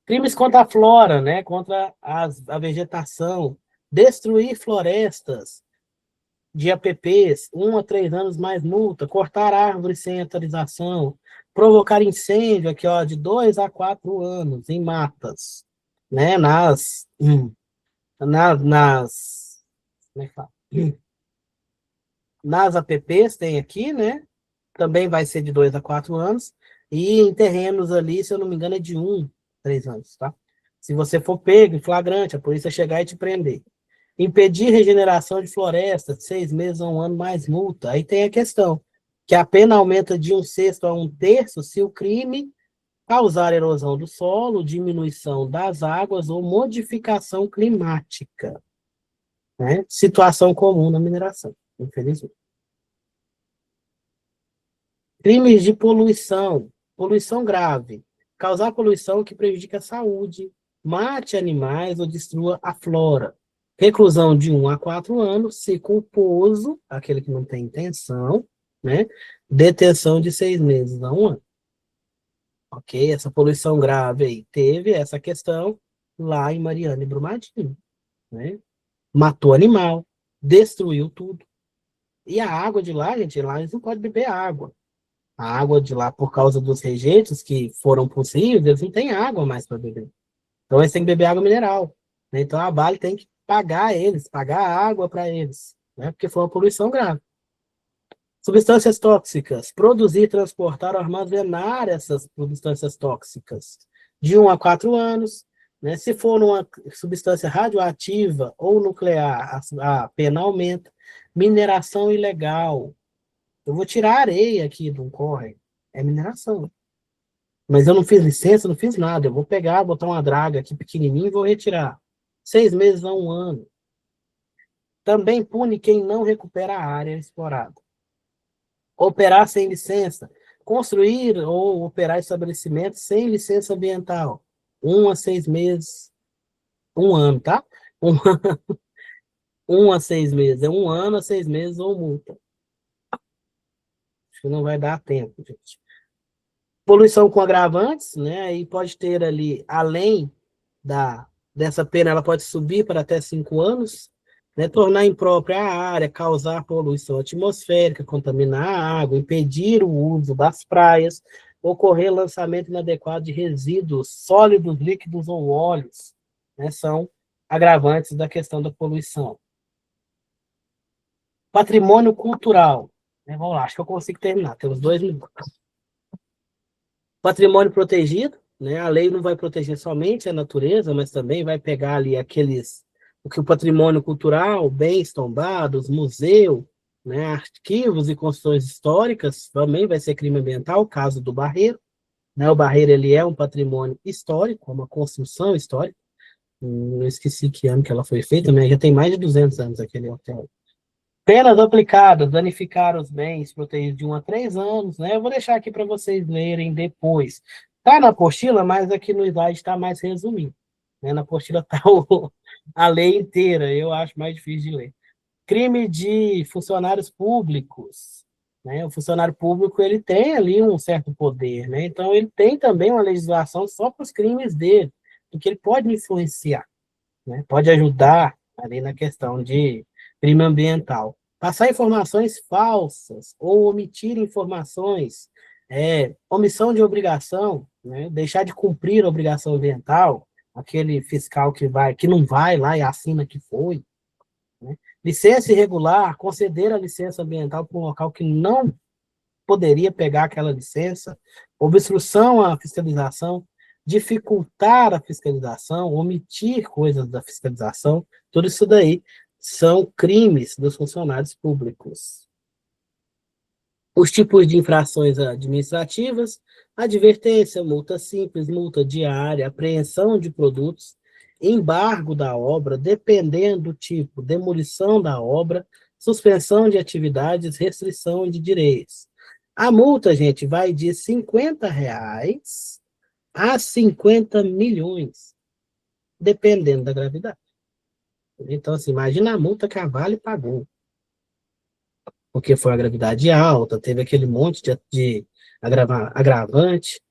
Crimes contra a flora, né? Contra a vegetação, destruir florestas de APPs, 1 a 3 anos mais multa, cortar árvores sem autorização, provocar incêndio aqui, ó, de 2 a 4 anos em matas, né? Como é que fala? Nas APPs tem aqui, né? Também vai ser de 2 a 4 anos. E em terrenos ali, se eu não me engano, é de 1 a 3 anos, tá? Se você for pego em flagrante, a polícia chegar e te prender. Impedir regeneração de floresta, de 6 meses a 1 ano, mais multa. Aí tem a questão, que a pena aumenta de 1/6 a 1/3 se o crime causar erosão do solo, diminuição das águas ou modificação climática. né? Situação comum na mineração, infelizmente. Crimes de poluição, poluição grave, causar poluição que prejudica a saúde, mate animais ou destrua a flora. Reclusão de 1 a 4 anos, se culposo, aquele que não tem intenção, né? Detenção de 6 meses a 1 ano. Ok? Essa poluição grave aí teve essa questão lá em Mariana e Brumadinho, né? Matou animal, destruiu tudo. E a água de lá, gente, lá eles não podem beber água. A água de lá, por causa dos rejeitos que foram possíveis, eles não têm água mais para beber. Então eles têm que beber água mineral, né? Então a Vale tem que pagar eles, pagar água para eles, né? Porque foi uma poluição grave. Substâncias tóxicas. Produzir, transportar ou armazenar essas substâncias tóxicas de 1 a 4 anos. Né? Se for uma substância radioativa ou nuclear, a pena aumenta. Mineração ilegal. Eu vou tirar a areia aqui do córrego. É mineração. Mas eu não fiz licença, não fiz nada. Eu vou pegar, botar uma draga aqui pequenininha e vou retirar. 6 meses a 1 ano. Também pune quem não recupera a área explorada. Operar sem licença. Construir ou operar estabelecimentos sem licença ambiental. 1 a 6 meses. 1 ano, tá? 1 a 6 meses. É 1 ano a 6 meses ou multa. Acho que não vai dar tempo, gente. Poluição com agravantes, né? E pode ter ali, além dessa pena, ela pode subir para até 5 anos, né? Tornar imprópria a área, causar poluição atmosférica, contaminar a água, impedir o uso das praias, ocorrer lançamento inadequado de resíduos sólidos, líquidos ou óleos, né? São agravantes da questão da poluição. Patrimônio cultural. Né? Vamos lá, acho que eu consigo terminar, temos 2 minutos. Patrimônio protegido, né? A lei não vai proteger somente a natureza, mas também vai pegar ali o que o patrimônio cultural, bens tombados, museu, né? Arquivos e construções históricas, também vai ser crime ambiental, o caso do Barreiro, né? O Barreiro, ele é um patrimônio histórico, uma construção histórica, não esqueci que ano que ela foi feita, mas já tem mais de 200 anos aquele hotel. Penas aplicadas, danificar os bens protegidos de 1 a 3 anos, né? Eu vou deixar aqui para vocês lerem depois. Está na apostila, mas aqui no slide está mais resumido. Né? Na apostila está a lei inteira, eu acho mais difícil de ler. Crime de funcionários públicos. Né? O funcionário público ele tem ali um certo poder, né? Então ele tem também uma legislação só para os crimes dele, porque ele pode influenciar, né? Pode ajudar ali na questão de crime ambiental. Passar informações falsas ou omitir informações, omissão de obrigação, né? Deixar de cumprir a obrigação ambiental, aquele fiscal que não vai lá e assina que foi. Né? Licença irregular, conceder a licença ambiental para um local que não poderia pegar aquela licença, obstrução à fiscalização, dificultar a fiscalização, omitir coisas da fiscalização, tudo isso daí são crimes dos funcionários públicos. Os tipos de infrações administrativas: advertência, multa simples, multa diária, apreensão de produtos, embargo da obra, dependendo do tipo, demolição da obra, suspensão de atividades, restrição de direitos. A multa, gente, vai de R$50 a 50 milhões, dependendo da gravidade. Então, assim, imagina a multa que a Vale pagou. Porque foi a gravidade alta, teve aquele monte de agravante.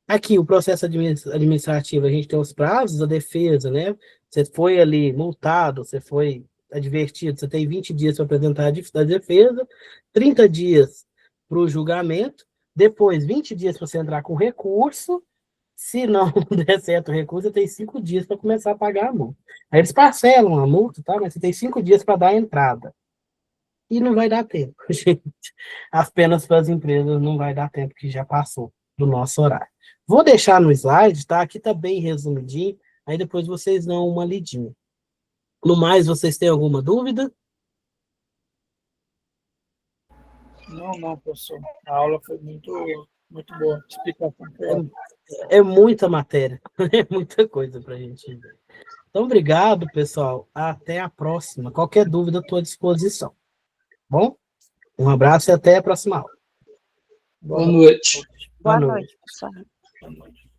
Aqui, o processo administrativo, a gente tem os prazos da defesa, né? Você foi ali multado, você foi advertido, você tem 20 dias para apresentar a defesa, 30 dias para o julgamento, depois 20 dias para você entrar com recurso. Se não der certo o recurso, você tem 5 dias para começar a pagar a multa. Aí eles parcelam a multa, tá? Mas você tem 5 dias para dar a entrada. E não vai dar tempo, gente. As penas para as empresas não vai dar tempo, que já passou do nosso horário. Vou deixar no slide, tá? Aqui tá bem resumidinho, aí depois vocês dão uma lidinha. No mais, vocês têm alguma dúvida? Não, professor. A aula foi muito Muito boa. Explicação. É muita matéria, é muita coisa para a gente ver. Então, obrigado, pessoal. Até a próxima. Qualquer dúvida, estou à disposição. Bom? Um abraço e até a próxima aula. Boa noite. Boa noite, pessoal. Boa noite.